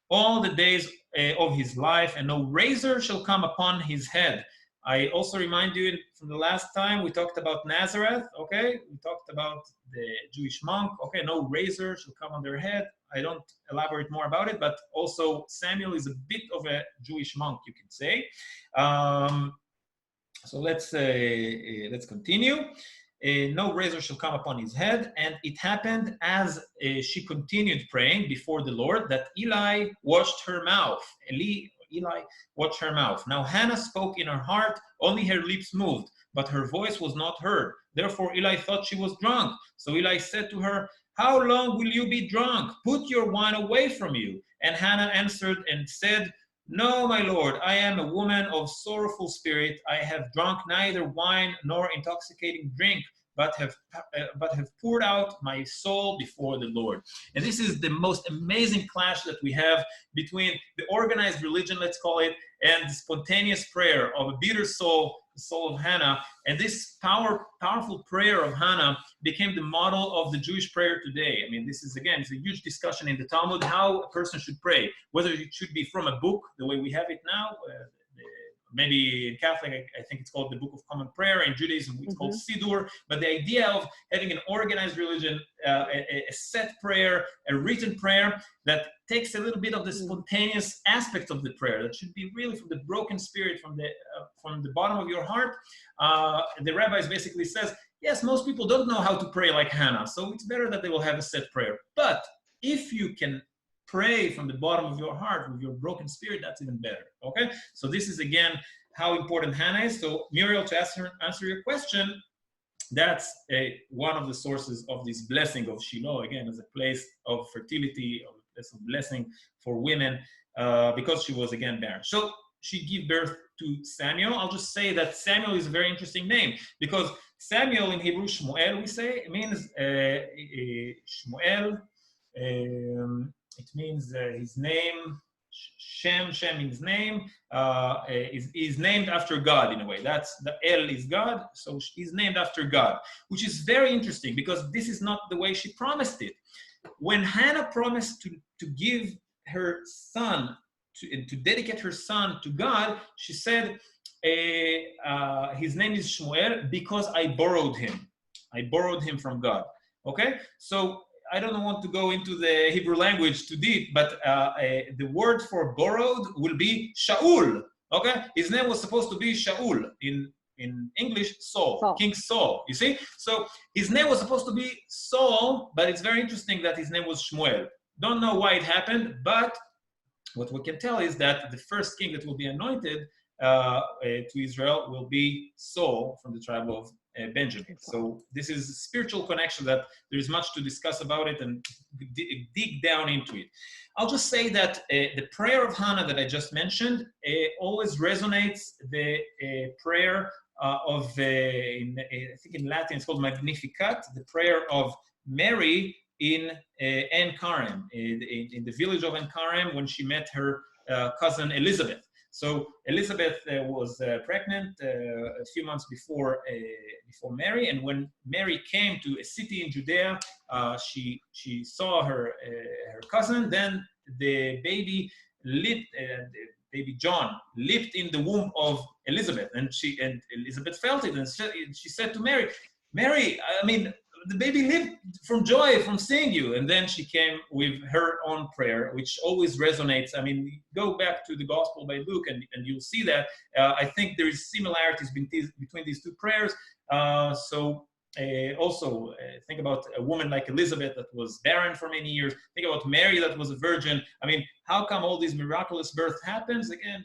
all the days of his life, and no razor shall come upon his head. I also remind you from the last time we talked about Nazareth, okay? We talked about the Jewish monk, okay? No razor shall come on their head. I don't elaborate more about it, but also Samuel is a bit of a Jewish monk, you can say. So let's continue. No razor shall come upon his head. And it happened as she continued praying before the Lord that Eli watched her mouth. Eli watched her mouth. Now Hannah spoke in her heart, only her lips moved, but her voice was not heard. Therefore Eli thought she was drunk. So Eli said to her, how long will you be drunk? Put your wine away from you. And Hannah answered and said, no, my Lord, I am a woman of sorrowful spirit. I have drunk neither wine nor intoxicating drink, but have poured out my soul before the Lord. And this is the most amazing clash that we have between the organized religion, let's call it, and the spontaneous prayer of a bitter soul, the soul of Hannah. And this powerful prayer of Hannah became the model of the Jewish prayer today. I mean, this is, again, it's a huge discussion in the Talmud, how a person should pray, whether it should be from a book, the way we have it now, maybe in Catholic, I think it's called the Book of Common Prayer. In Judaism, it's called Siddur. But the idea of having an organized religion, a set prayer, a written prayer that takes a little bit of the spontaneous aspect of the prayer, that should be really from the broken spirit, from the bottom of your heart. The rabbis basically says, yes, most people don't know how to pray like Hannah, so it's better that they will have a set prayer. But if you can pray from the bottom of your heart with your broken spirit, that's even better. Okay, so this is again how important Hannah is. So Muriel, to answer your question, that's one of the sources of this blessing of Shiloh, again, as a place of fertility, of a place of blessing for women, because she was again barren. So she gave birth to Samuel. I'll just say that Samuel is a very interesting name, because Samuel in Hebrew, Shmuel, we say, it means Shmuel. It means his name, Shem means name, is named after God in a way. That's the El is God, so he's named after God, which is very interesting because this is not the way she promised it. When Hannah promised to give her son, to dedicate her son to God, she said, his name is Shmuel because I borrowed him. I borrowed him from God. Okay, so I don't want to go into the Hebrew language too deep, but the word for borrowed will be Shaul. Okay, his name was supposed to be Shaul in English, Saul, King Saul. You see, so his name was supposed to be Saul, but it's very interesting that his name was Shmuel. Don't know why it happened, but what we can tell is that the first king that will be anointed to Israel will be Saul from the tribe of Benjamin. So this is a spiritual connection that there is much to discuss about it and dig down into it. I'll just say that the prayer of Hannah that I just mentioned always resonates the prayer of, I think in Latin it's called Magnificat, the prayer of Mary in En Karem, in the village of En Karem when she met her cousin Elizabeth. So Elizabeth was pregnant a few months before Mary, and when Mary came to a city in Judea, she saw her cousin. Then the baby baby John leaped in the womb of Elizabeth, and Elizabeth felt it, and she said to Mary, "Mary, I mean, the baby leaped from joy from seeing you." And then she came with her own prayer, which always resonates. I mean, go back to the Gospel by Luke, and you'll see that. I think there is similarities between these two prayers. Also, think about a woman like Elizabeth that was barren for many years. Think about Mary that was a virgin. I mean, how come all these miraculous birth happens again?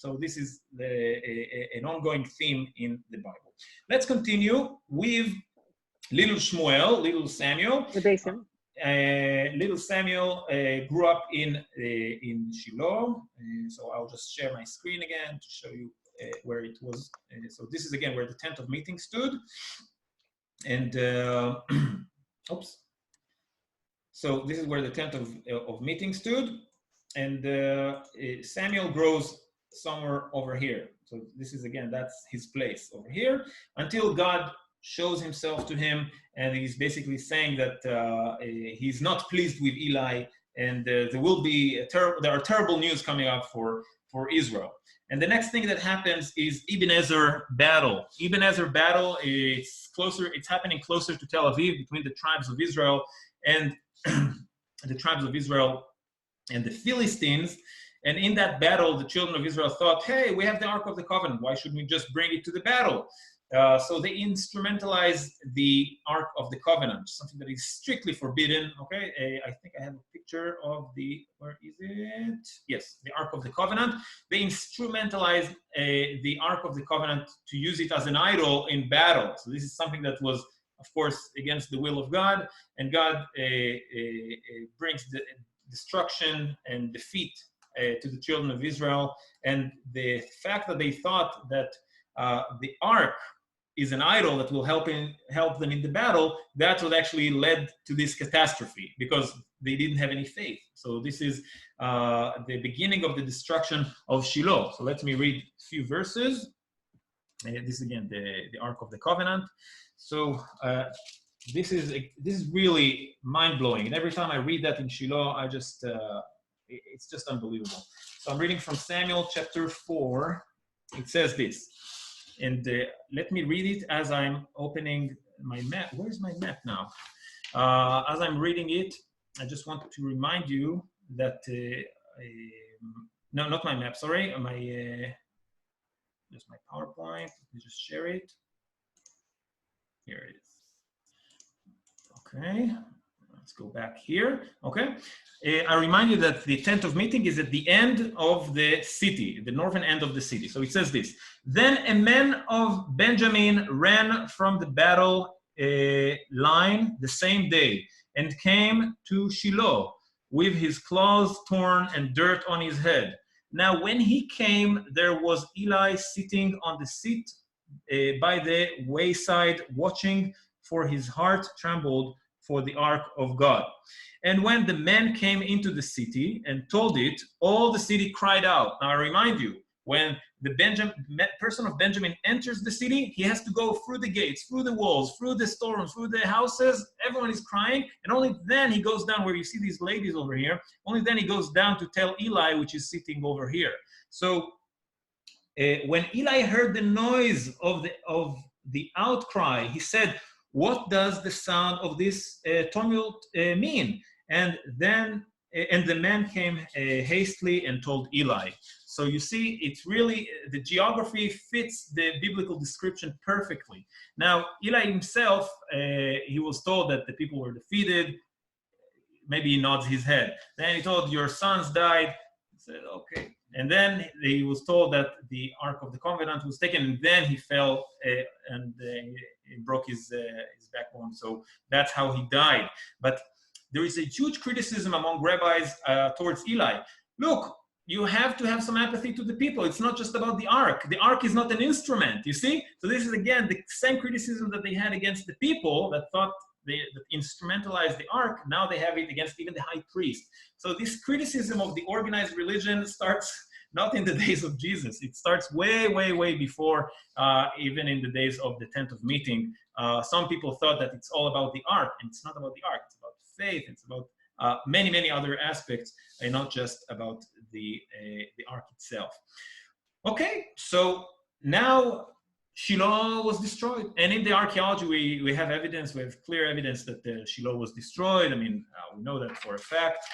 So this is an ongoing theme in the Bible. Let's continue with little Shmuel, little Samuel. Little Samuel grew up in Shiloh. So I'll just share my screen again to show you where it was. So this is again where the tent of meeting stood. And oops. So this is where the tent of meeting stood. And Samuel grows somewhere over here. So this is again, that's his place over here until God shows himself to him, and he's basically saying that he's not pleased with Eli, and there are terrible news coming up for Israel. And the next thing that happens is Ebenezer battle. Ebenezer battle, it's happening closer to Tel Aviv between the tribes of Israel and the Philistines. And in that battle, the children of Israel thought, hey, we have the Ark of the Covenant. Why shouldn't we just bring it to the battle? So they instrumentalized the Ark of the Covenant, something that is strictly forbidden. Okay, I think I have a picture of where is it? Yes, the Ark of the Covenant. They instrumentalized the Ark of the Covenant to use it as an idol in battle. So this is something that was, of course, against the will of God, and God brings the destruction and defeat to the children of Israel. And the fact that they thought that the Ark is an idol that will help them in the battle, that's what actually led to this catastrophe, because they didn't have any faith. So this is the beginning of the destruction of Shiloh. So let me read a few verses. This is again the Ark of the Covenant. So this is really mind-blowing, and every time I read that in Shiloh, it's just unbelievable. So I'm reading from Samuel chapter 4. It says this. And let me read it as I'm opening my map. Where's my map now? As I'm reading it, I just want to remind you that, no, not my map, sorry. Just my PowerPoint. Let me just share it. Here it is. Okay. Let's go back here. Okay. I remind you that the tent of meeting is at the end of the city, the northern end of the city. So it says this. Then a man of Benjamin ran from the battle line the same day and came to Shiloh with his clothes torn and dirt on his head. Now when he came, there was Eli sitting on the seat by the wayside watching, for his heart trembled for the ark of God. And when the man came into the city and told it, all the city cried out. Now I remind you, when the person of Benjamin enters the city, he has to go through the gates, through the walls, through the storerooms, through the houses. Everyone is crying, and only then he goes down where you see these ladies over here. Only then he goes down to tell Eli, which is sitting over here. So when Eli heard the noise of the outcry, he said, "What does the sound of this tumult mean?" And the man came hastily and told Eli. So you see, it's really, the geography fits the biblical description perfectly. Now, Eli himself, he was told that the people were defeated. Maybe he nods his head. Then he told, your sons died. He said, okay, And then he was told that the Ark of the Covenant was taken, and then he fell and he broke his backbone. So that's how he died. But there is a huge criticism among rabbis towards Eli. Look, you have to have some empathy to the people. It's not just about the ark. The ark is not an instrument, you see? So this is, again, the same criticism that they had against the people that thought that instrumentalized the ark. Now they have it against even the high priest. So this criticism of the organized religion starts not in the days of Jesus. It starts way, way, way before, even in the days of the tent of meeting. Some people thought that it's all about the ark, and it's not about the ark. It's about faith. It's about many, many other aspects, and not just about the ark itself. Okay, so now Shiloh was destroyed, and in the archaeology we have evidence, we have clear evidence that Shiloh was destroyed. I mean, we know that for a fact.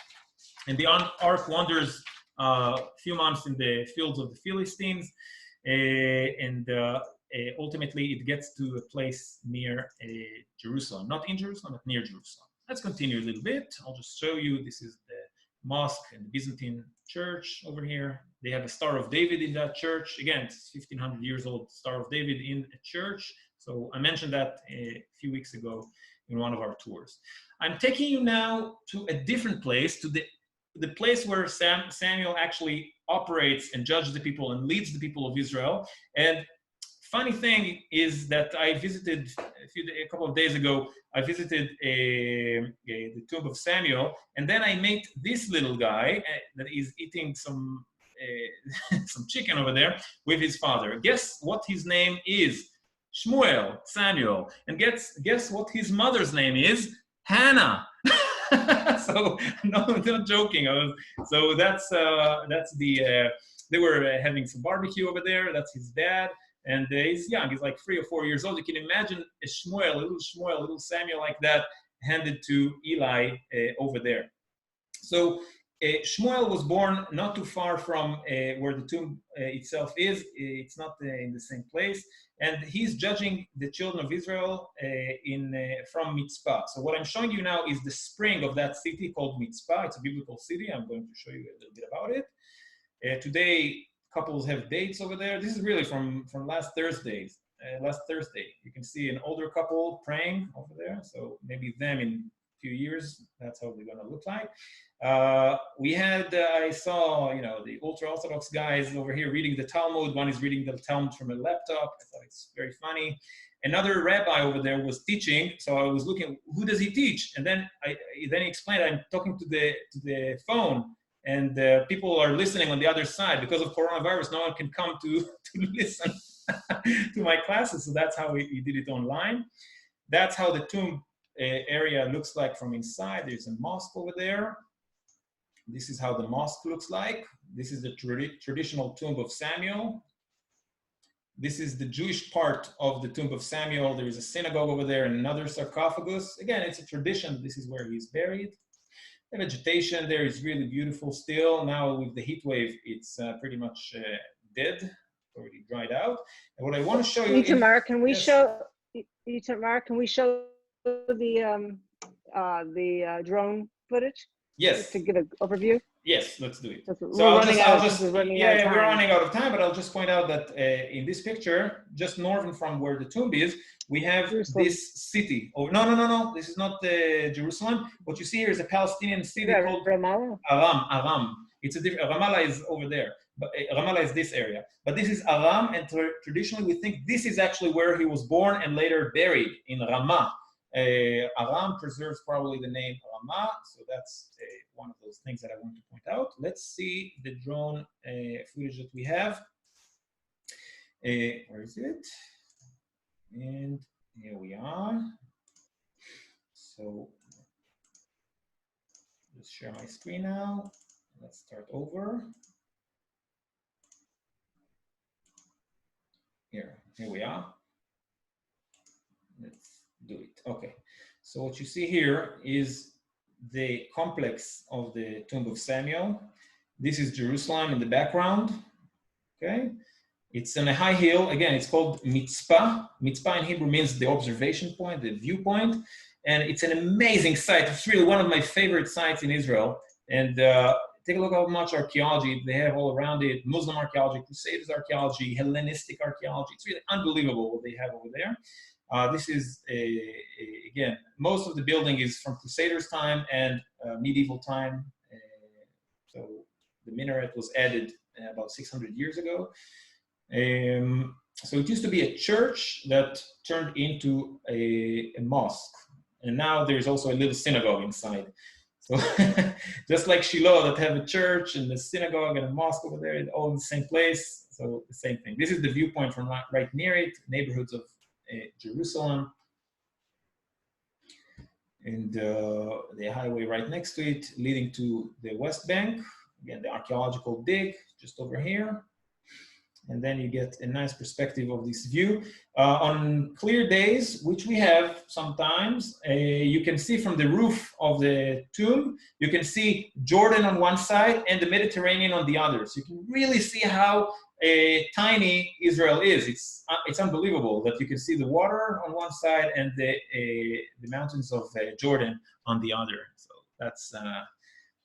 And the ark wanders a few months in the fields of the Philistines, and ultimately it gets to a place near Jerusalem, not in Jerusalem, but near Jerusalem. Let's continue a little bit. I'll just show you. This is the mosque and the Byzantine Church over here. They have a Star of David in that church. Again, it's 1,500 years old Star of David in a church. So I mentioned that a few weeks ago in one of our tours. I'm taking you now to a different place, to the place where Samuel actually operates and judges the people and leads the people of Israel. And funny thing is that I visited a couple of days ago. I visited the tomb of Samuel, and then I met this little guy that is eating some chicken over there with his father. Guess what his name is? Shmuel, Samuel. And guess what his mother's name is? Hannah. So no, I'm not joking. So that's the. They were having some barbecue over there. That's his dad. And he's young, he's like 3 or 4 years old. You can imagine a little Samuel like that handed to Eli over there. So Shmuel was born not too far from where the tomb itself is. It's not in the same place. And he's judging the children of Israel from Mitzpah. So what I'm showing you now is the spring of that city called Mitzpah. It's a biblical city. I'm going to show you a little bit about it. Today, couples have dates over there. This is really from last Thursday. You can see an older couple praying over there. So maybe them in a few years, that's how they're going to look like. We had, I saw, the ultra-Orthodox guys over here reading the Talmud. One is reading the Talmud from a laptop. I thought it's very funny. Another rabbi over there was teaching. So I was looking, who does he teach? And then he explained, I'm talking to the phone. And people are listening on the other side. Because of coronavirus, no one can come to listen to my classes. So that's how he did it online. That's how the tomb area looks like from inside. There's a mosque over there. This is how the mosque looks like. This is the traditional tomb of Samuel. This is the Jewish part of the tomb of Samuel. There is a synagogue over there and another sarcophagus. Again, it's a tradition. This is where he's buried. The vegetation there is really beautiful still. Now with the heat wave, it's pretty much dead, already dried out. And what I want to show you— Itamar, can we show the drone footage? Yes. Just to give an overview? Yes, let's do it. We're running out of time, but I'll just point out that in this picture, just northern from where the tomb is, we have this city. Oh, no. This is not Jerusalem. What you see here is a Palestinian city called Ramallah. Aram. It's a different. Ramallah is over there, but Ramallah is this area. But this is Aram, and traditionally we think this is actually where he was born and later buried in Ramah. Aram preserves probably the name Ramah, so that's one of those things that I want to point out. Let's see the drone footage that we have. Where is it? And here we are. So just share my screen now. Let's start over. Here we are. Let's do it. Okay. So what you see here is the complex of the tomb of Samuel. This is Jerusalem in the background. Okay. It's on a high hill. Again, it's called Mitzpah. Mitzpah in Hebrew means the observation point, the viewpoint. And it's an amazing site. It's really one of my favorite sites in Israel. And take a look how much archaeology they have all around it. Muslim archaeology, Crusaders archaeology, Hellenistic archaeology. It's really unbelievable what they have over there. This is, again, most of the building is from Crusaders' time and medieval time. So the minaret was added about 600 years ago. So it used to be a church that turned into a mosque. And now there's also a little synagogue inside. So just like Shiloh that have a church and a synagogue and a mosque over there, all in the same place. So the same thing. This is the viewpoint from right near it, neighborhoods of Jerusalem. And the highway right next to it, leading to the West Bank. Again, the archaeological dig just over here. And then you get a nice perspective of this view. On clear days, which we have sometimes, you can see from the roof of the tomb, you can see Jordan on one side and the Mediterranean on the other. So you can really see how tiny Israel is. It's unbelievable that you can see the water on one side and the mountains of Jordan on the other. So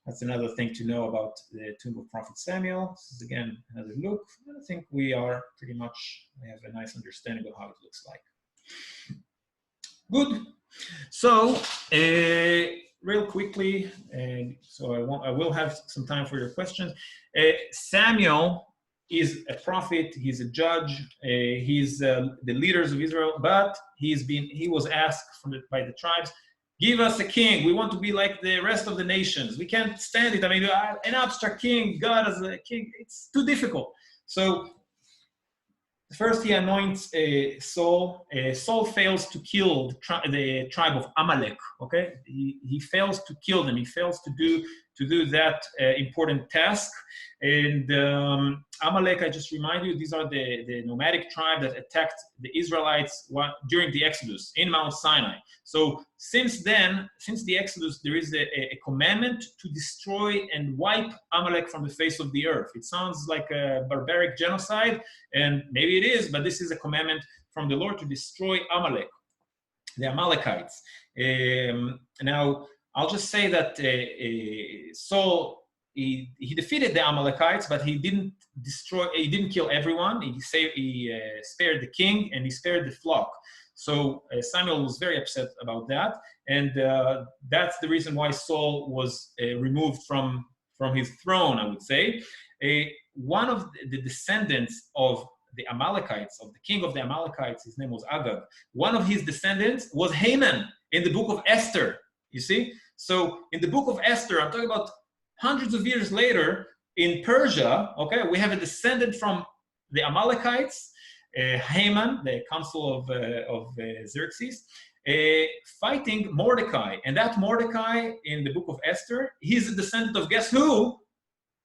that's another thing to know about the tomb of Prophet Samuel. This is again another look. I think we have a nice understanding of how it looks like. Good. So real quickly, so I will have some time for your questions. Samuel is a prophet. He's a judge. He's the leaders of Israel, but he was asked by the tribes, give us a king. We want to be like the rest of the nations. We can't stand it. I mean, an abstract king, God as a king, it's too difficult. So first he anoints Saul. Saul fails to kill the tribe of Amalek. Okay, he fails to kill them. He fails to do that important task. And Amalek, I just remind you, these are the nomadic tribe that attacked the Israelites during the Exodus in Mount Sinai. So since the Exodus, there is a commandment to destroy and wipe Amalek from the face of the earth. It sounds like a barbaric genocide, and maybe it is, but this is a commandment from the Lord to destroy Amalek, the Amalekites. Now, I'll just say that Saul, he defeated the Amalekites, but he didn't kill everyone. He spared the king and he spared the flock. So Samuel was very upset about that, and that's the reason why Saul was removed from his throne, I would say. One of the descendants of the Amalekites, of the king of the Amalekites, his name was Agag. One of his descendants was Haman in the book of Esther, you see? So in the book of Esther, I'm talking about hundreds of years later, in Persia, okay, we have a descendant from the Amalekites, Haman, the council of Xerxes, fighting Mordecai. And that Mordecai in the book of Esther, he's a descendant of, guess who?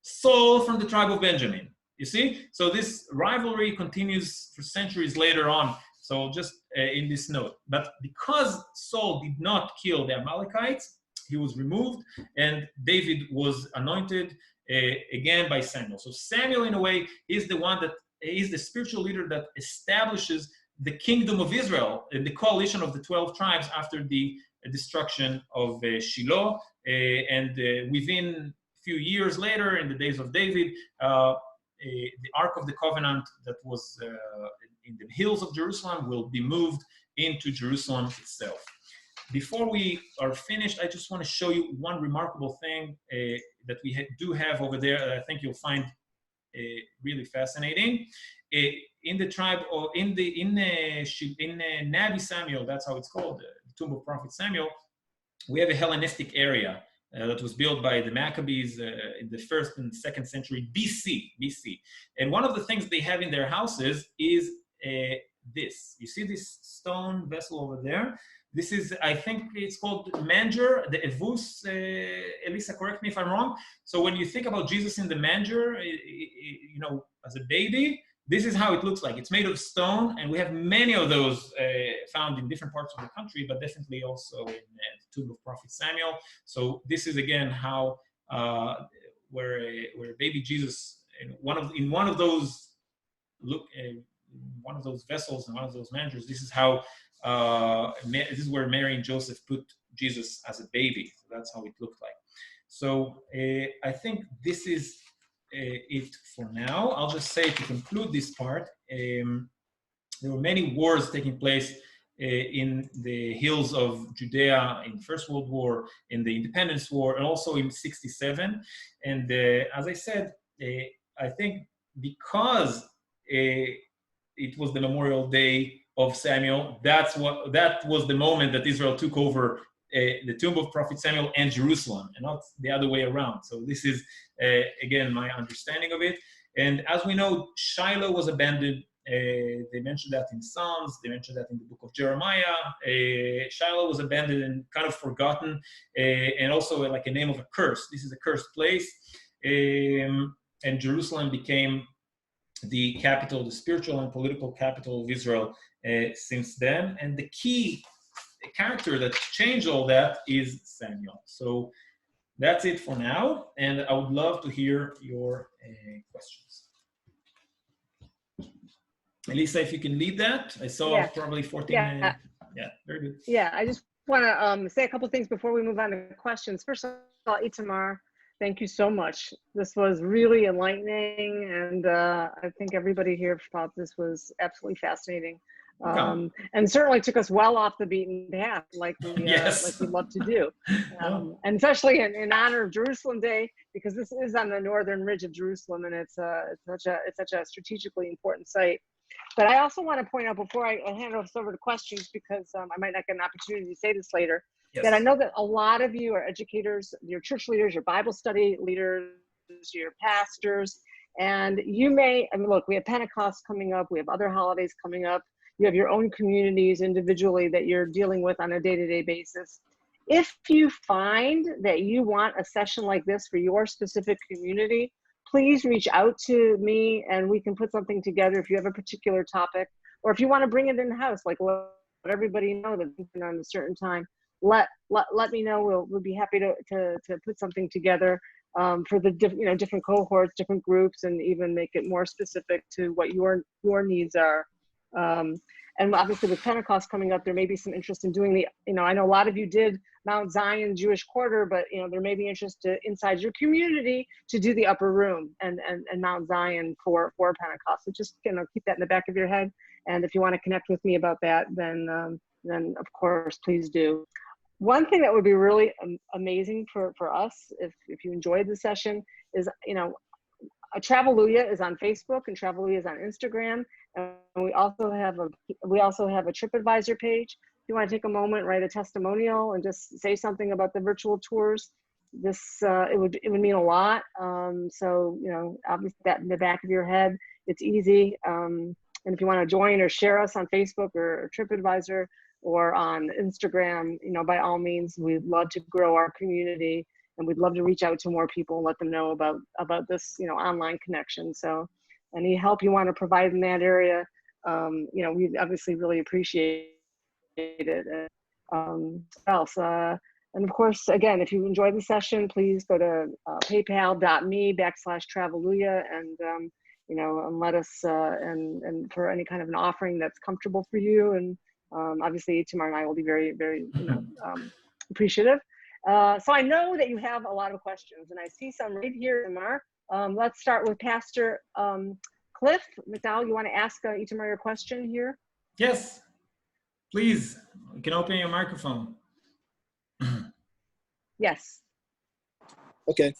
Saul from the tribe of Benjamin. You see? So this rivalry continues for centuries later on. So just in this note. But because Saul did not kill the Amalekites, he was removed, and David was anointed again by Samuel. So Samuel, in a way, is the one that is the spiritual leader that establishes the kingdom of Israel, the coalition of the 12 tribes after the destruction of Shiloh. And within a few years later, in the days of David, the Ark of the Covenant that was in the hills of Jerusalem will be moved into Jerusalem itself. Before we are finished, I just want to show you one remarkable thing that we do have over there that I think you'll find really fascinating. In the tribe, or in Nebe Samuel, that's how it's called, the tomb of Prophet Samuel, we have a Hellenistic area that was built by the Maccabees in the 1st and 2nd century BC. And one of the things they have in their houses is this. You see this stone vessel over there? This is, I think it's called manger, the evus. Elisa, correct me if I'm wrong. So when you think about Jesus in the manger, you know, as a baby, this is how it looks like. It's made of stone, and we have many of those found in different parts of the country, but definitely also in the tomb of Prophet Samuel. So this is again how where baby Jesus in one of those vessels and one of those mangers. This is how. This is where Mary and Joseph put Jesus as a baby. So that's how it looked like. So I think this is it for now. I'll just say to conclude this part, there were many wars taking place in the hills of Judea in the First World War, in the Independence War, and also in '67. And as I said, I think because it was the Memorial Day of Samuel, that was the moment that Israel took over the tomb of Prophet Samuel and Jerusalem, and not the other way around. So this is, again, my understanding of it. And as we know, Shiloh was abandoned. They mentioned that in Psalms, they mentioned that in the book of Jeremiah. Shiloh was abandoned and kind of forgotten, and also like a name of a curse. This is a cursed place. And Jerusalem became the capital, the spiritual and political capital of Israel since then. And the key character that changed all that is Samuel. So that's it for now, and I would love to hear your questions. Elisa, if you can lead that. I saw Yeah. probably 14 Yeah. Yeah, very good. Yeah, I just want to say a couple things before we move on to questions. First of all, Itamar, thank you so much. This was really enlightening, and I think everybody here thought this was absolutely fascinating. And certainly took us well off the beaten path, like we Yes. love to do, and especially in honor of Jerusalem Day, because this is on the northern ridge of Jerusalem, and it's such a strategically important site. But I also want to point out before I hand this over to questions, because I might not get an opportunity to say this later, Yes. that I know that a lot of you are educators, your church leaders, your Bible study leaders, your pastors, and you may, I mean, look, we have Pentecost coming up, we have other holidays coming up, you have your own communities individually that you're dealing with on a day-to-day basis. If you find that you want a session like this for your specific community, please reach out to me and we can put something together if you have a particular topic, or if you want to bring it in-house, like let everybody know that on a certain time, let me know. We'll be happy to put something together for the different cohorts, different groups, and even make it more specific to what your needs are. And obviously with Pentecost coming up, there may be some interest in doing I know a lot of you did Mount Zion Jewish Quarter, but there may be interest inside your community to do the upper room and Mount Zion for Pentecost. So just keep that in the back of your head. And if you want to connect with me about that, then of course, please do. One thing that would be really amazing for us, if you enjoyed the session, is Traveluia is on Facebook and Traveluia is on Instagram, and we also have a TripAdvisor page. If you want to take a moment, write a testimonial, and just say something about the virtual tours, this it would mean a lot. So obviously that in the back of your head, it's easy. And if you want to join or share us on Facebook or TripAdvisor or on Instagram, by all means, we'd love to grow our community. And we'd love to reach out to more people and let them know about this, online connection. So any help you want to provide in that area, we obviously really appreciate it. And of course, again, if you enjoyed the session, please go to paypal.me/Traveluia and let us, and for any kind of an offering that's comfortable for you. And obviously tomorrow night will be very, very, appreciative. So I know that you have a lot of questions, and I see some right here, Itamar. Let's start with Pastor Cliff Mcdowell. You want to ask Itamar your question here? Yes, please. You can open your microphone. Yes. Okay.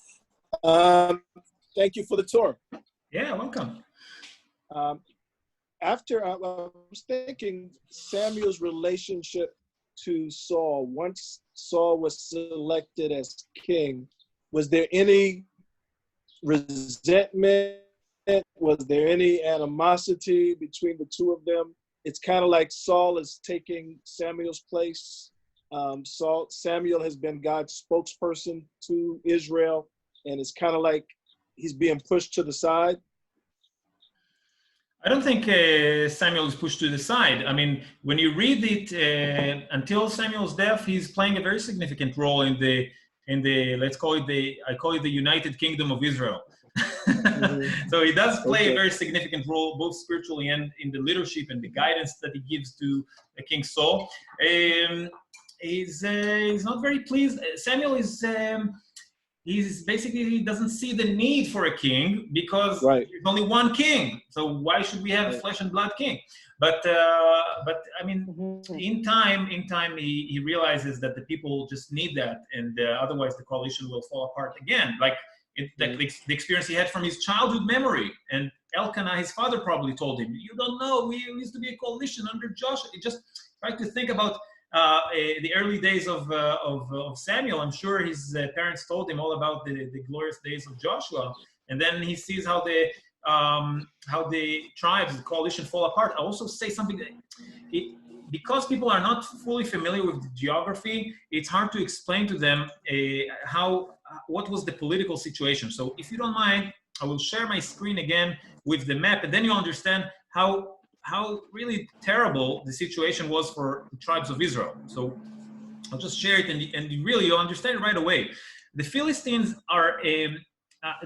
Thank you for the tour. Yeah, welcome. After I was thinking Samuel's relationship to Saul, once Saul was selected as king, was there any resentment? Was there any animosity between the two of them? It's kind of like Saul is taking Samuel's place. Samuel has been God's spokesperson to Israel, and it's kind of like he's being pushed to the side. I don't think Samuel is pushed to the side. I mean, when you read it, until Samuel's death, he's playing a very significant role in the let's call it I call it the United Kingdom of Israel. So he does play a very significant role, both spiritually and in the leadership and the guidance that he gives to King Saul. He's not very pleased. Samuel is. he doesn't see the need for a king because Right. there's only one king. So why should we have a flesh and blood king? But I mean, in time, he realizes that the people just need that, and otherwise the coalition will fall apart again. Like the experience he had from his childhood memory, and Elkanah, his father, probably told him, "You don't know, we used to be a coalition under Joshua." It just try to think about the early days of Samuel. I'm sure his parents told him all about the glorious days of Joshua, and then he sees how the tribes, the coalition fall apart. I also say something that because people are not fully familiar with the geography, it's hard to explain to them what was the political situation. So if you don't mind, I will share my screen again with the map, and then you'll understand how really terrible the situation was for the tribes of Israel. So I'll just share it, and really you'll understand it right away. The Philistines are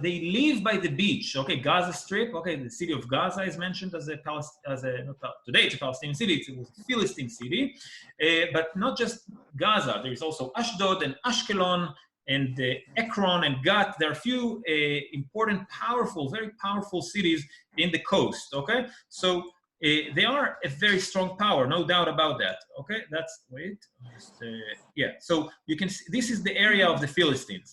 they live by the beach. Okay, Gaza Strip. Okay, the city of Gaza is mentioned today it's a Palestinian city. It was a Philistine city, but not just Gaza. There is also Ashdod and Ashkelon and Ekron and Gat. There are a few important, very powerful cities in the coast. Okay, so they are a very strong power, no doubt about that. Okay, so you can see this is the area of the Philistines,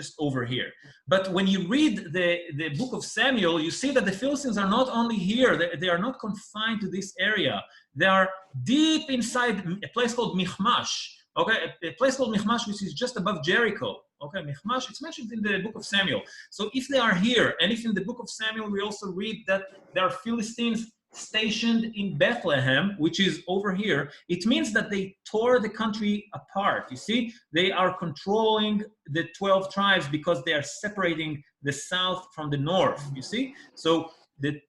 just over here. But when you read the book of Samuel, you see that the Philistines are not only here, they are not confined to this area. They are deep inside a place called Michmash. Okay, a place called Michmash, which is just above Jericho. Okay, Michmash, it's mentioned in the book of Samuel. So if they are here, and if in the book of Samuel we also read that there are Philistines stationed in Bethlehem, which is over here, it means that they tore the country apart. You see, they are controlling the 12 tribes because they are separating the south from the north. You see, so the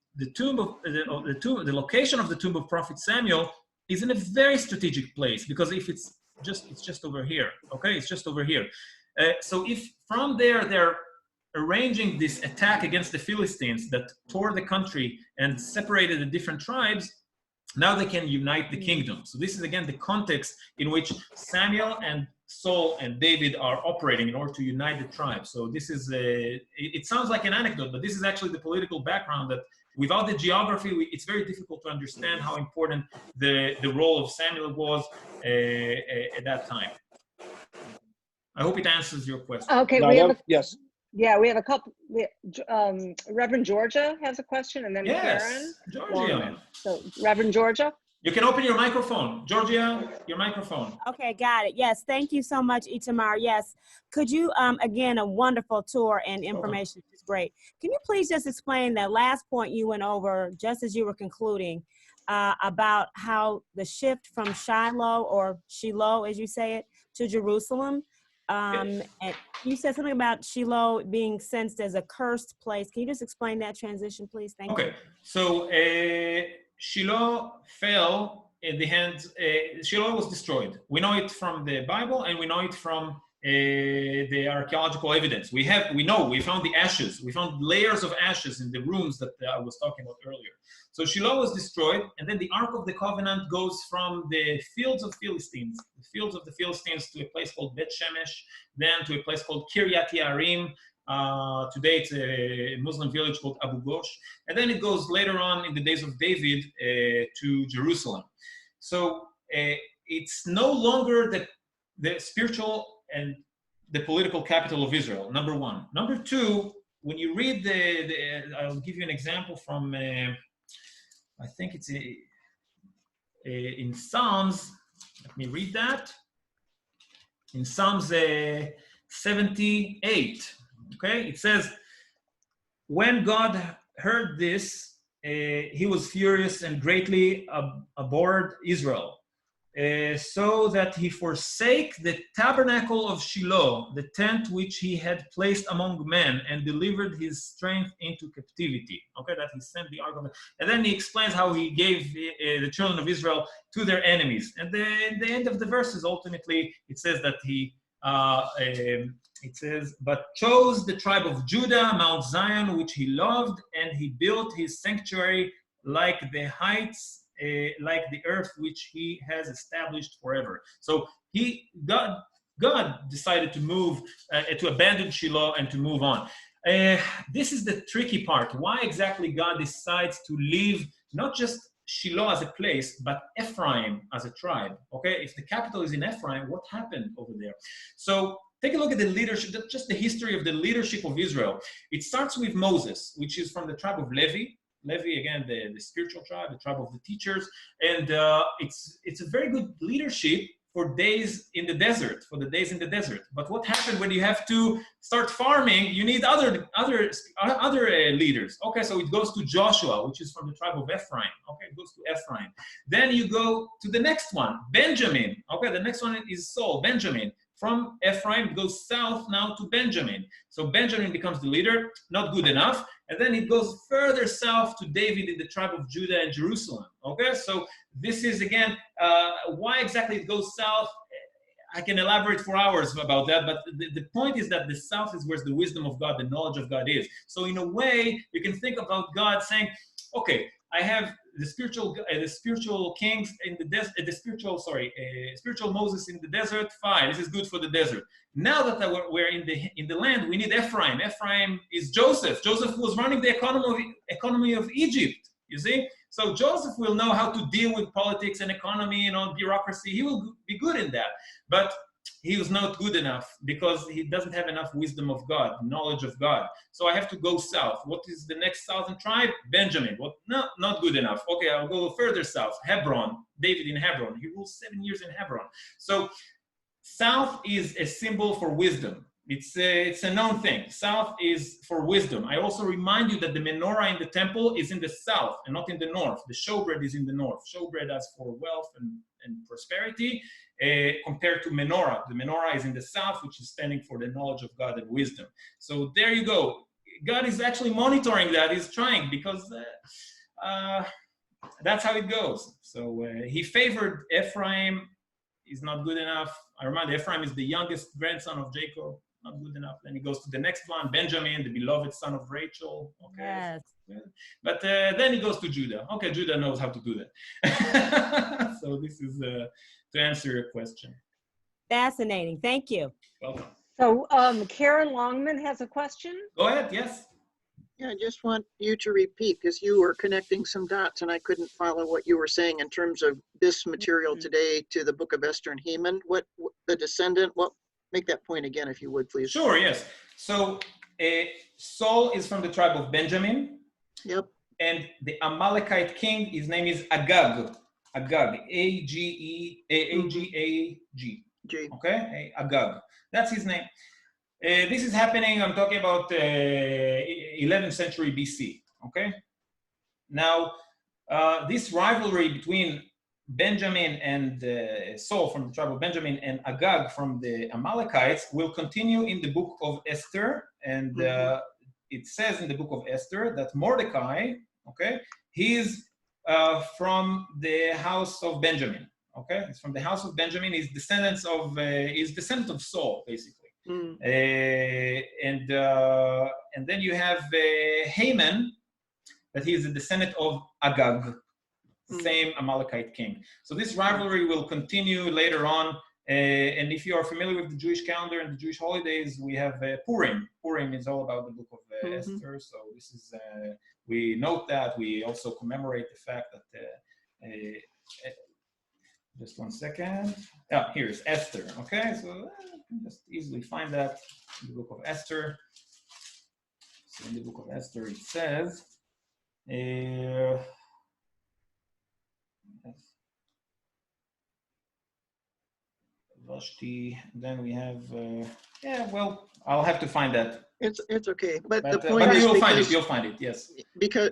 location of the tomb of Prophet Samuel is in a very strategic place, because if it's just over here. Okay, it's just over here. So if from there they're arranging this attack against the Philistines that tore the country and separated the different tribes, now they can unite the kingdom. So this is again the context in which Samuel and Saul and David are operating in order to unite the tribes. So this is it sounds like an anecdote, but this is actually the political background that without the geography, it's very difficult to understand how important the role of Samuel was at that time. I hope it answers your question. Okay, yes. Yeah, we have a couple. Reverend Georgia has a question, and then Karen. Georgia. So, Reverend Georgia. You can open your microphone. Georgia, your microphone. Okay, got it. Yes, thank you so much, Itamar. Yes. Could you, again, a wonderful tour and information is great. Can you please just explain that last point you went over just as you were concluding about how the shift from Shiloh, as you say it, to Jerusalem, and you said something about Shiloh being sensed as a cursed place. Can you just explain that transition, please? Thank you. Okay, so Shiloh fell in the hands, Shiloh was destroyed. We know it from the Bible, and we know it from the archaeological evidence. We found the ashes. We found layers of ashes in the rooms that I was talking about earlier. So Shiloh was destroyed, and then the Ark of the Covenant goes from the fields of the Philistines to a place called Bet Shemesh, then to a place called Kiryat Yearim. Today it's a Muslim village called Abu Ghosh, and then it goes later on in the days of David to Jerusalem. So it's no longer the spiritual and the political capital of Israel, number one. Number two, when you read I'll give you an example from, I think it's in Psalms, let me read that. In Psalms 78, okay, it says, when God heard this, he was furious and greatly abhorred Israel, so that he forsake the tabernacle of Shiloh, the tent which he had placed among men, and delivered his strength into captivity. Okay, that he sent the ark of it. And then he explains how he gave the children of Israel to their enemies. And then the end of the verses, ultimately, it says that but chose the tribe of Judah, Mount Zion, which he loved, and he built his sanctuary like the heights, like the earth which he has established forever. So God God decided to move, to abandon Shiloh and to move on. This is the tricky part. Why exactly God decides to leave not just Shiloh as a place, but Ephraim as a tribe? Okay, if the capital is in Ephraim, what happened over there? So take a look at the leadership, just the history of the leadership of Israel. It starts with Moses, which is from the tribe of Levi. Levi, again, the spiritual tribe, the tribe of the teachers. And it's a very good leadership for days in the desert, for the days in the desert. But what happened when you have to start farming? You need other leaders. Okay, so it goes to Joshua, which is from the tribe of Ephraim. Okay, it goes to Ephraim. Then you go to the next one, Benjamin. Okay, the next one is Saul, Benjamin. From Ephraim, it goes south now to Benjamin. So Benjamin becomes the leader, not good enough. And then it goes further south to David in the tribe of Judah and Jerusalem. Okay, so this is, again, why exactly it goes south. I can elaborate for hours about that, but the point is that the south is where the wisdom of God, the knowledge of God is. So in a way, you can think about God saying, okay, I have the spiritual kings in the desert, spiritual Moses in the desert. Fine, this is good for the desert. Now that we're in the land, we need Ephraim. Ephraim is Joseph. Joseph was running the economy of Egypt. You see, so Joseph will know how to deal with politics and economy and all bureaucracy. He will be good in that, but he was not good enough because he doesn't have enough wisdom of God, knowledge of God. So I have to go south. What is the next southern tribe? Benjamin. What? No, not good enough. Okay, I'll go further south. Hebron. David in Hebron. He ruled 7 years in Hebron. So south is a symbol for wisdom. It's a known thing. South is for wisdom. I also remind you that the menorah in the temple is in the south and not in the north. The showbread is in the north. Showbread as for wealth and prosperity compared to menorah. The menorah is in the south, which is standing for the knowledge of God and wisdom. So there you go. God is actually monitoring that. He's trying because that's how it goes. So he favored Ephraim. Is not good enough. I remind you, Ephraim is the youngest grandson of Jacob. Not good enough. Then he goes to the next one, Benjamin, the beloved son of Rachel. Okay. Yes. Yeah. But then he goes to Judah. Okay, Judah knows how to do that. So this is to answer your question. Fascinating. Thank you. Welcome. So Karen Longman has a question. Go ahead. Yes. Yeah, I just want you to repeat because you were connecting some dots and I couldn't follow what you were saying in terms of this material today to the book of Esther and Haman. What the descendant, make that point again, if you would, please. Sure, yes. So Saul is from the tribe of Benjamin. Yep. And the Amalekite king, his name is Agag. Agag, A-G-A-G. G. Okay, Agag. That's his name. This is happening, I'm talking about 11th century BC, okay? Now, this rivalry between Benjamin and Saul from the tribe of Benjamin and Agag from the Amalekites will continue in the book of Esther. And it says in the book of Esther that Mordecai, okay, he's from the house of Benjamin, okay? He's from the house of Benjamin. He's descendant of Saul, basically. And then you have Haman, that he is a descendant of Agag, same Amalekite king. So this rivalry will continue later on. And if you are familiar with the Jewish calendar and the Jewish holidays, we have Purim. Purim is all about the book of Esther. So this is, we note that. We also commemorate the fact that, just one second. Oh, here's Esther, okay? So you can just easily find that in the book of Esther. So in the book of Esther, it says, Vashti, then we have, yeah, well, I'll have to find that. It's okay, but the point is you'll find it, yes.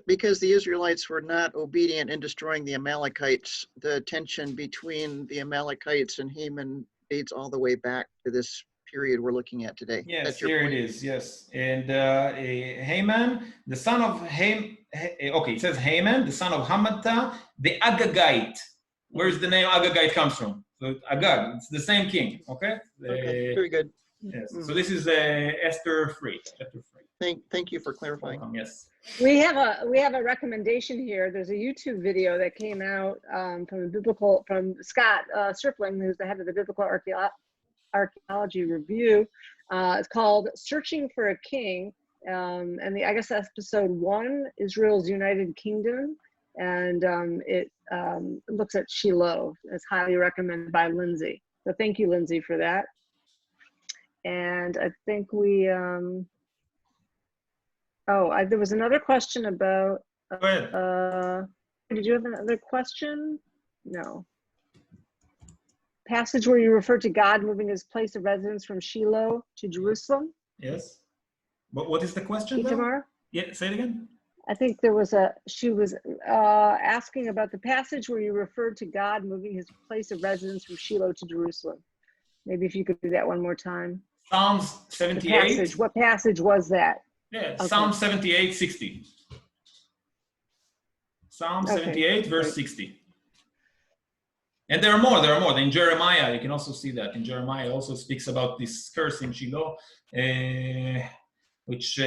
Because the Israelites were not obedient in destroying the Amalekites, the tension between the Amalekites and Haman dates all the way back to this period we're looking at today. Yes, here it is, yes. And Haman, the son of okay, it says Haman, the son of Hamadatha, the Agagite. Where's the name Agagite comes from? So Agag, it's the same king, okay? Okay, very good. Yes. So this is Esther 3. Thank you for clarifying. Welcome, yes. We have a recommendation here. There's a YouTube video that came out from Scott Stripling, who's the head of the Biblical Archaeology Review. It's called Searching for a King. And I guess that's episode 1, Israel's United Kingdom. And it looks at Shiloh. It's highly recommended by Lindsay. So thank you, Lindsay, for that. And I think we, there was another question about, Go ahead. did you have another question? No. Passage where you refer to God moving his place of residence from Shiloh to Jerusalem? Yes. But what is the question, though? Itamar? Yeah, say it again. I think she was asking about the passage where you referred to God moving his place of residence from Shiloh to Jerusalem. Maybe if you could do that one more time. Psalms 78. What passage was that? Yeah, Okay. Psalm 78, 60. Psalm 78, verse 60. And there are more. In Jeremiah, you can also see that. In Jeremiah, it also speaks about this curse in Shiloh, which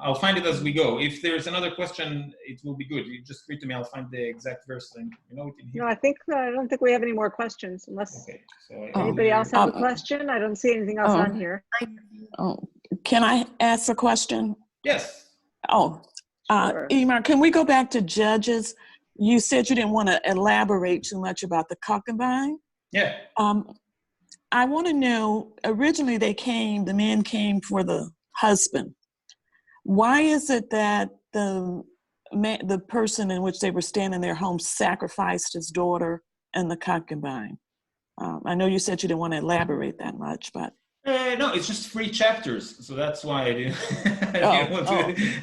I'll find it as we go. If there's another question, it will be good. You just read to me. I'll find the exact verse. And you know it in here. No, I don't think we have any more questions unless Okay. So anybody else have a question. I don't see anything else on here. Can I ask a question? Yes. Sure. Imar, can we go back to Judges? You said you didn't want to elaborate too much about the concubine. Yeah. I want to know, originally the men came for the husband. Why is it that the person in which they were staying in their home sacrificed his daughter and the concubine? I know you said you didn't want to elaborate that much, but. No, it's just 3 chapters, so that's why I didn't.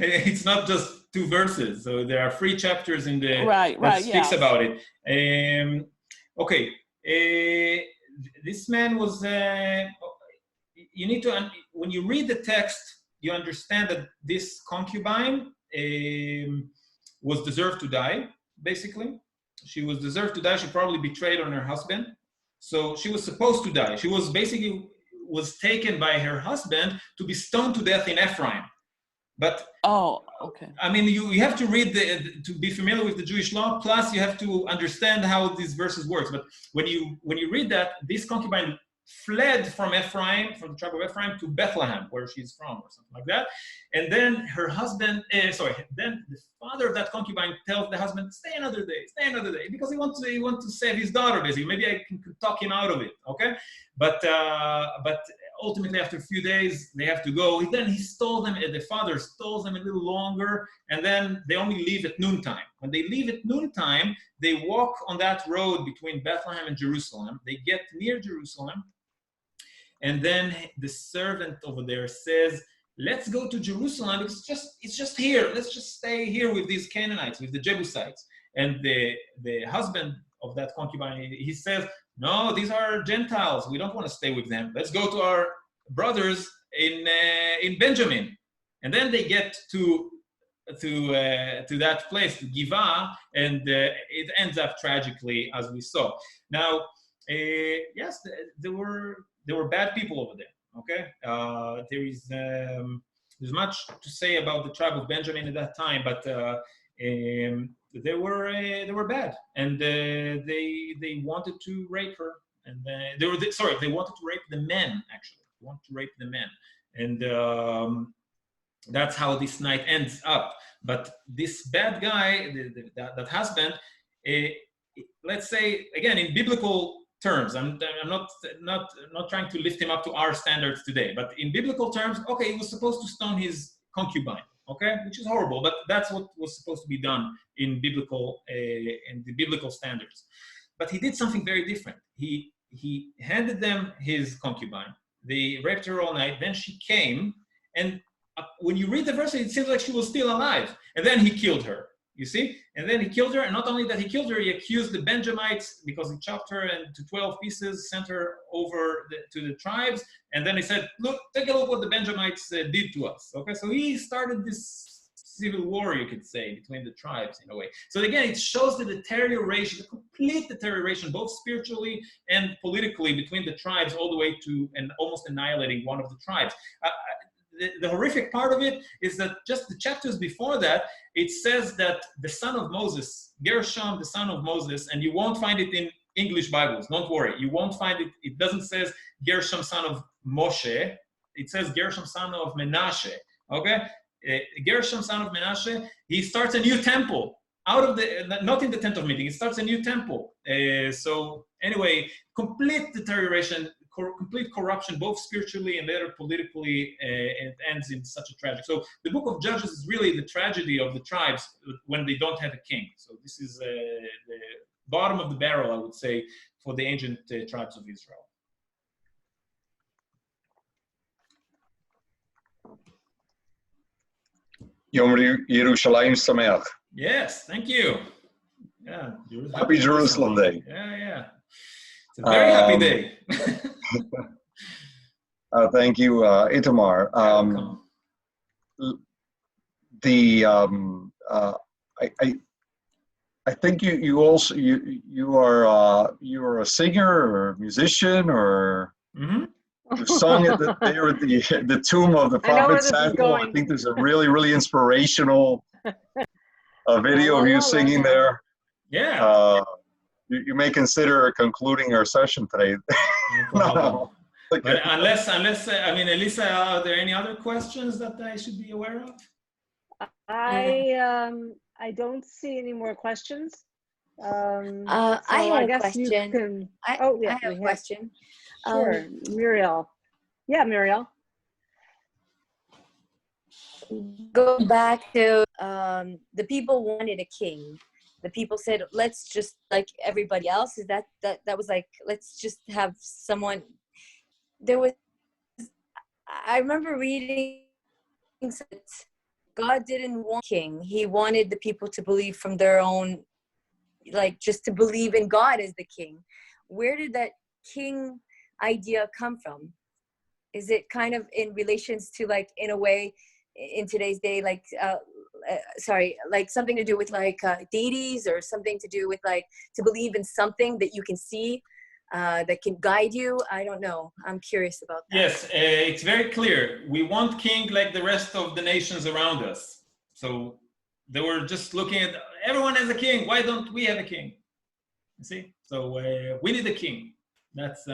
It's not just 2 verses, so there are 3 chapters in the that speaks about it. Okay, this man was. You need to, when you read the text, you understand that this concubine was deserved to die. Basically, she was deserved to die. She probably betrayed on her husband, so she was supposed to die. She was was taken by her husband to be stoned to death in Ephraim. But I mean, you have to read to be familiar with the Jewish law. Plus, you have to understand how these verses work. But when you read that, this concubine fled from Ephraim, from the tribe of Ephraim, to Bethlehem, where she's from, or something like that. And then her husband, then the father of that concubine tells the husband, stay another day, because he wants to save his daughter, basically. Maybe I can talk him out of it, okay? But ultimately, after a few days, they have to go. Then the father stalls them a little longer, and then they only leave at noontime. When they leave at noontime, they walk on that road between Bethlehem and Jerusalem. They get near Jerusalem, and then the servant over there says, let's go to Jerusalem. It's just here. Let's just stay here with these Canaanites, with the Jebusites. And the husband of that concubine, he says, no, these are Gentiles. We don't want to stay with them. Let's go to our brothers in Benjamin. And then they get to that place, to Givah, and it ends up tragically, as we saw. Now, yes, there were bad people over there. Okay, there's much to say about the tribe of Benjamin at that time, but they were bad, and they wanted to rape her, and they wanted to rape the men. Actually, they wanted to rape the men, and that's how this night ends up. But this bad guy, that husband, let's say again in biblical terms, I'm not trying to lift him up to our standards today, but in biblical terms, okay, he was supposed to stone his concubine, okay, which is horrible, but that's what was supposed to be done in the biblical standards. But he did something very different. He handed them his concubine. They raped her all night. Then she came, and when you read the verse, it seems like she was still alive. And then he killed her. You see? And then he killed her, and not only that he killed her, he accused the Benjamites because he chopped her into 12 pieces, sent her over to the tribes, and then he said, look, take a look what the Benjamites did to us. Okay, so he started this civil war, you could say, between the tribes in a way. So again, it shows the deterioration, the complete deterioration, both spiritually and politically between the tribes, all the way to and almost annihilating one of the tribes. The horrific part of it is that just the chapters before that, it says that the son of Moses, Gershom, the son of Moses, and you won't find it in English Bibles. Don't worry, you won't find it. It doesn't say Gershom son of Moshe. It says Gershom son of Menashe. Okay, Gershom son of Menashe. He starts a new temple out of the, not in the tent of meeting. He starts a new temple. So anyway, complete deterioration, complete corruption, both spiritually and later politically, and it ends in such a tragic. So the book of Judges is really the tragedy of the tribes when they don't have a king. So this is the bottom of the barrel, I would say, for the ancient tribes of Israel. Yom Yerushalayim Sameach. Yes, thank you. Yeah, Happy Jerusalem Day. Yeah. It's a very happy day. Thank you, Itamar. I think you also you are a singer or a musician or you sung at the tomb of the prophet Samuel. I think there's a really inspirational video of you singing there. Yeah. You may consider concluding our session today. No. But unless I mean, Elisa, are there any other questions that I should be aware of? I don't see any more questions. I have a question. I have a question. Sure, Muriel. Yeah, Muriel. Go back to the people wanted a king. The people said, let's just, like everybody else, is that was like, let's just have someone. I remember reading that God didn't want a king. He wanted the people to believe from their own, like just to believe in God as the king. Where did that king idea come from? Is it kind of in relations to, like, in a way, in today's day, like, like something to do with like deities, or something to do with like to believe in something that you can see that can guide you? I don't know. I'm curious about that. Yes, it's very clear. We want king like the rest of the nations around us. So they were just looking at, everyone has a king. Why don't we have a king? You see? So we need a king. That's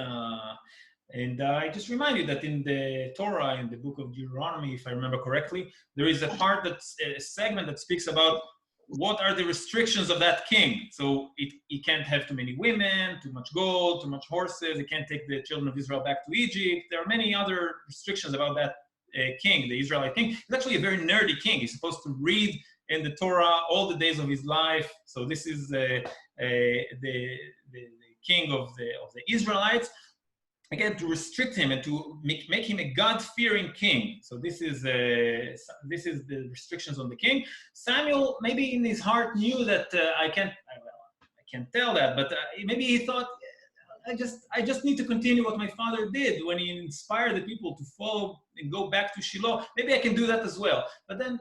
and I just remind you that in the Torah, in the book of Deuteronomy, if I remember correctly, there is a part that's a segment that speaks about what are the restrictions of that king. So he can't have too many women, too much gold, too much horses. He can't take the children of Israel back to Egypt. There are many other restrictions about that king, the Israelite king. He's actually a very nerdy king. He's supposed to read in the Torah all the days of his life. So this is the king of the Israelites. Again, to restrict him and to make him a God-fearing king. So this is the restrictions on the king. Samuel, maybe in his heart, knew that I can't tell that, but maybe he thought, I just need to continue what my father did when he inspired the people to follow and go back to Shiloh. Maybe I can do that as well. But then,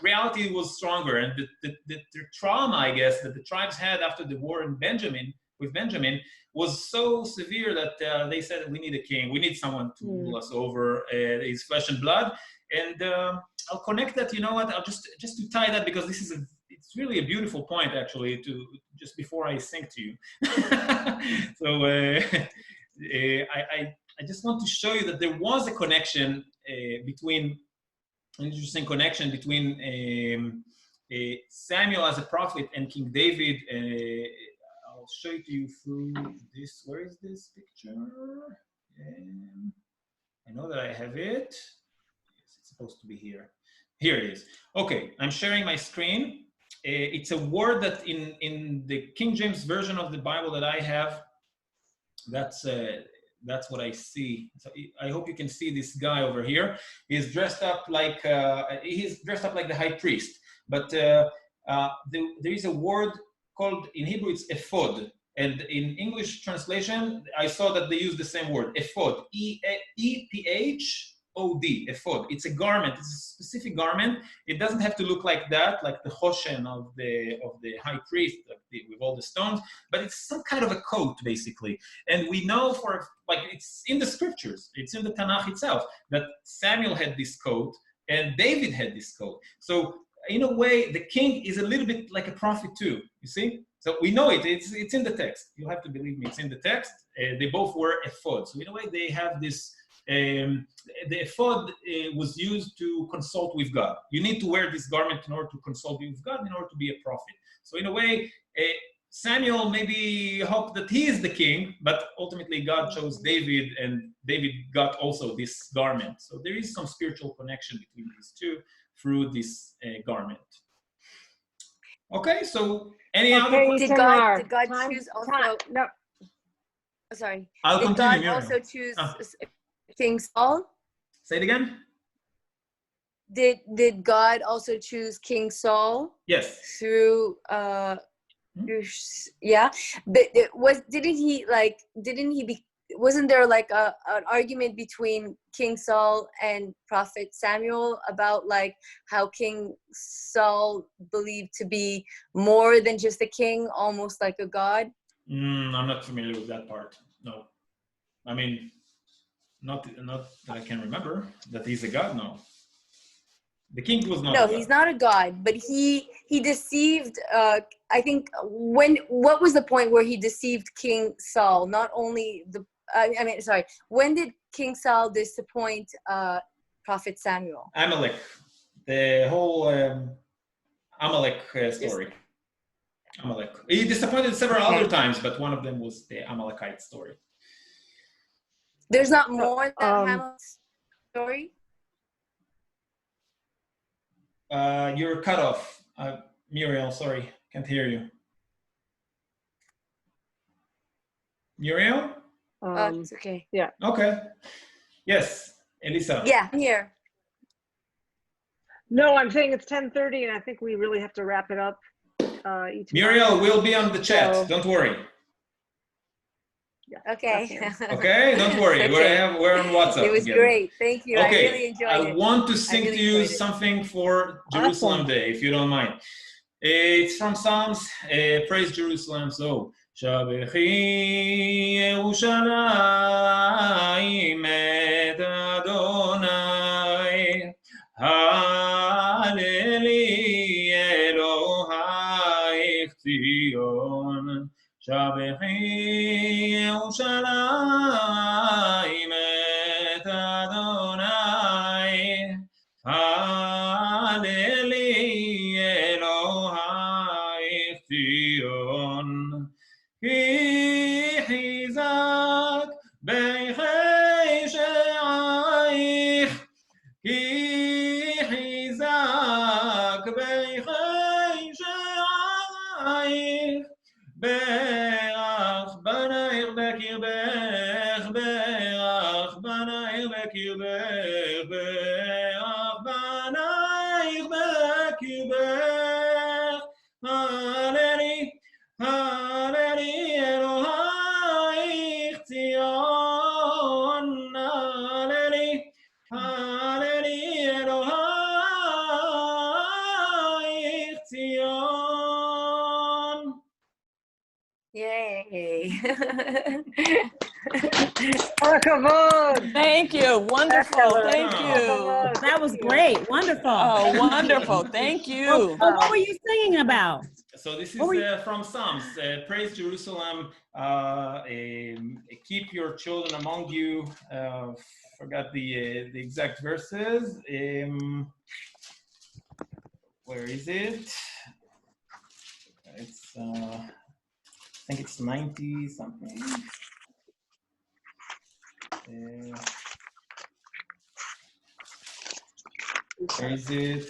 reality was stronger, and the trauma, I guess, that the tribes had after the war with Benjamin was so severe that they said, we need a king. We need someone to rule us over. His flesh and blood. And I'll connect that. You know what? I'll just to tie that, because it's really a beautiful point, actually, to just before I sing to you. So I just want to show you that there was a connection an interesting connection between Samuel as a prophet and King David. I'll show it to you through this. Where is this picture? I know that I have it. Yes, it's supposed to be here. Here it is. Okay, I'm sharing my screen. It's a word that in the King James version of the Bible that I have, that's what I see. So I hope you can see this guy over here. He's dressed up like the high priest. But there is a word called, in Hebrew, it's ephod. And in English translation, I saw that they use the same word, ephod, E-P-H-O-D, ephod. It's a garment, it's a specific garment. It doesn't have to look like that, like the choshen of the high priest, with all the stones, but it's some kind of a coat, basically. And we know it's in the scriptures, it's in the Tanakh itself, that Samuel had this coat and David had this coat. So in a way, the king is a little bit like a prophet too, you see? So we know it, it's in the text. You have to believe me, it's in the text. They both wear ephod. So in a way, they have this, the ephod was used to consult with God. You need to wear this garment in order to consult with God, in order to be a prophet. So in a way, Samuel maybe hoped that he is the king, but ultimately God chose David, and David got also this garment. So there is some spiritual connection between these two through this garment. Okay, so any other questions? Did God Time- choose also? No. Sorry. I'll Did continue, God Miriam. also choose King Saul? Say it again. Did God also choose King Saul? Yes. Through yeah, but wasn't there like an argument between King Saul and Prophet Samuel about like how King Saul believed to be more than just a king, almost like a god? I'm not familiar with that part. No, I mean, not that I can remember that he's a god. No, the king was not. No, he's not a god, but he deceived. I think what was the point where he deceived King Saul? Not only when did King Saul disappoint Prophet Samuel? Amalek, the whole Amalek story. Amalek. He disappointed several other times, but one of them was the Amalekite story. There's not more than Amalek's story? You're cut off. Muriel, sorry, can't hear you. Muriel? It's okay. Yeah. Okay. Yes, Elisa. Yeah, I'm here. No, I'm saying it's 10:30, and I think we really have to wrap it up. Muriel will be on the chat. So, don't worry. Yeah, okay. Okay, don't worry. Okay. We're on WhatsApp. It was together. great. Thank you. Okay. I really enjoyed it. I want to sing really to you enjoyed it. something for Jerusalem Day, if you don't mind. It's from Psalms. Praise Jerusalem. So, Shabechi Yerushalayim et Adonai. Haleli Elohai Zion. Shabechi Yerushalayim et Adonai. Haleli Elohai Zion. Ki chizak beichei she'aich. Ki chizak beichei she'aich. Berach banaich bekirbech. Berach banaich bekirbech. Berach banaich bekirbech. Haleli, Haleli Elohai Zion. Haleli, Haleli Elohai Zion. Yay. Thank you. Wonderful. Thank you. That was great. Wonderful. Oh, wonderful. Thank you. Well, what were you singing about? So this is from Psalms. Praise Jerusalem. Keep your children among you. Forgot the exact verses. Where is it? It's I think it's 90 something. Where is it?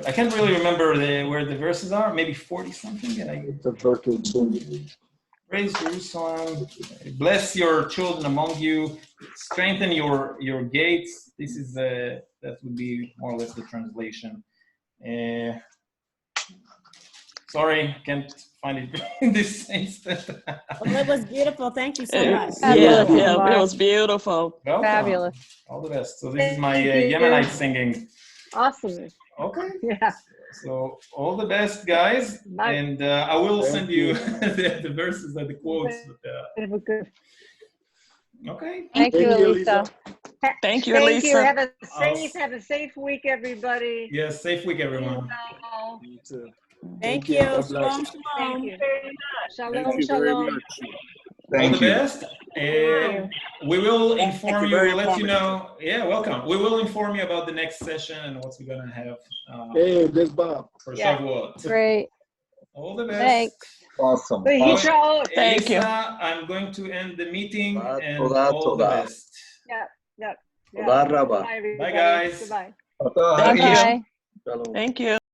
I can't really remember where the verses are. Maybe 40 something. Praise Jerusalem. Bless your children among you. Strengthen your gates. This is that would be more or less the translation. Sorry, can't find it in this instant. Well, it was beautiful. Thank you so much. Yeah, it was beautiful. Welcome. Fabulous. All the best. So this is my Yemenite singing. Awesome. Okay. Yeah. So all the best, guys. Nice. And I will send you the verses and the quotes. Have a good. Okay. Thank you, Elisa. Thank you, Thank you. Elisa. Have a safe week, everybody. Yes, safe week, everyone. You too. Thank you. God bless. Shalom, Thank shalom. you. Shalom, Thank you very shalom. much. All Thank the you. best. you. We will Thank inform you, you. very We'll let you informative. know. Yeah, welcome. We will inform you about the next session and what we're gonna have Hey, this Bob. for Yeah. Shavuot. Great. All the best. Thanks. Awesome. So Awesome. Thank you. Elisa, I'm going to end the meeting and Toda, all the toda. best. Yeah. Toda raba. Bye, everybody. Bye, guys. Goodbye. Thank you. Bye-bye. Shalom. Thank you.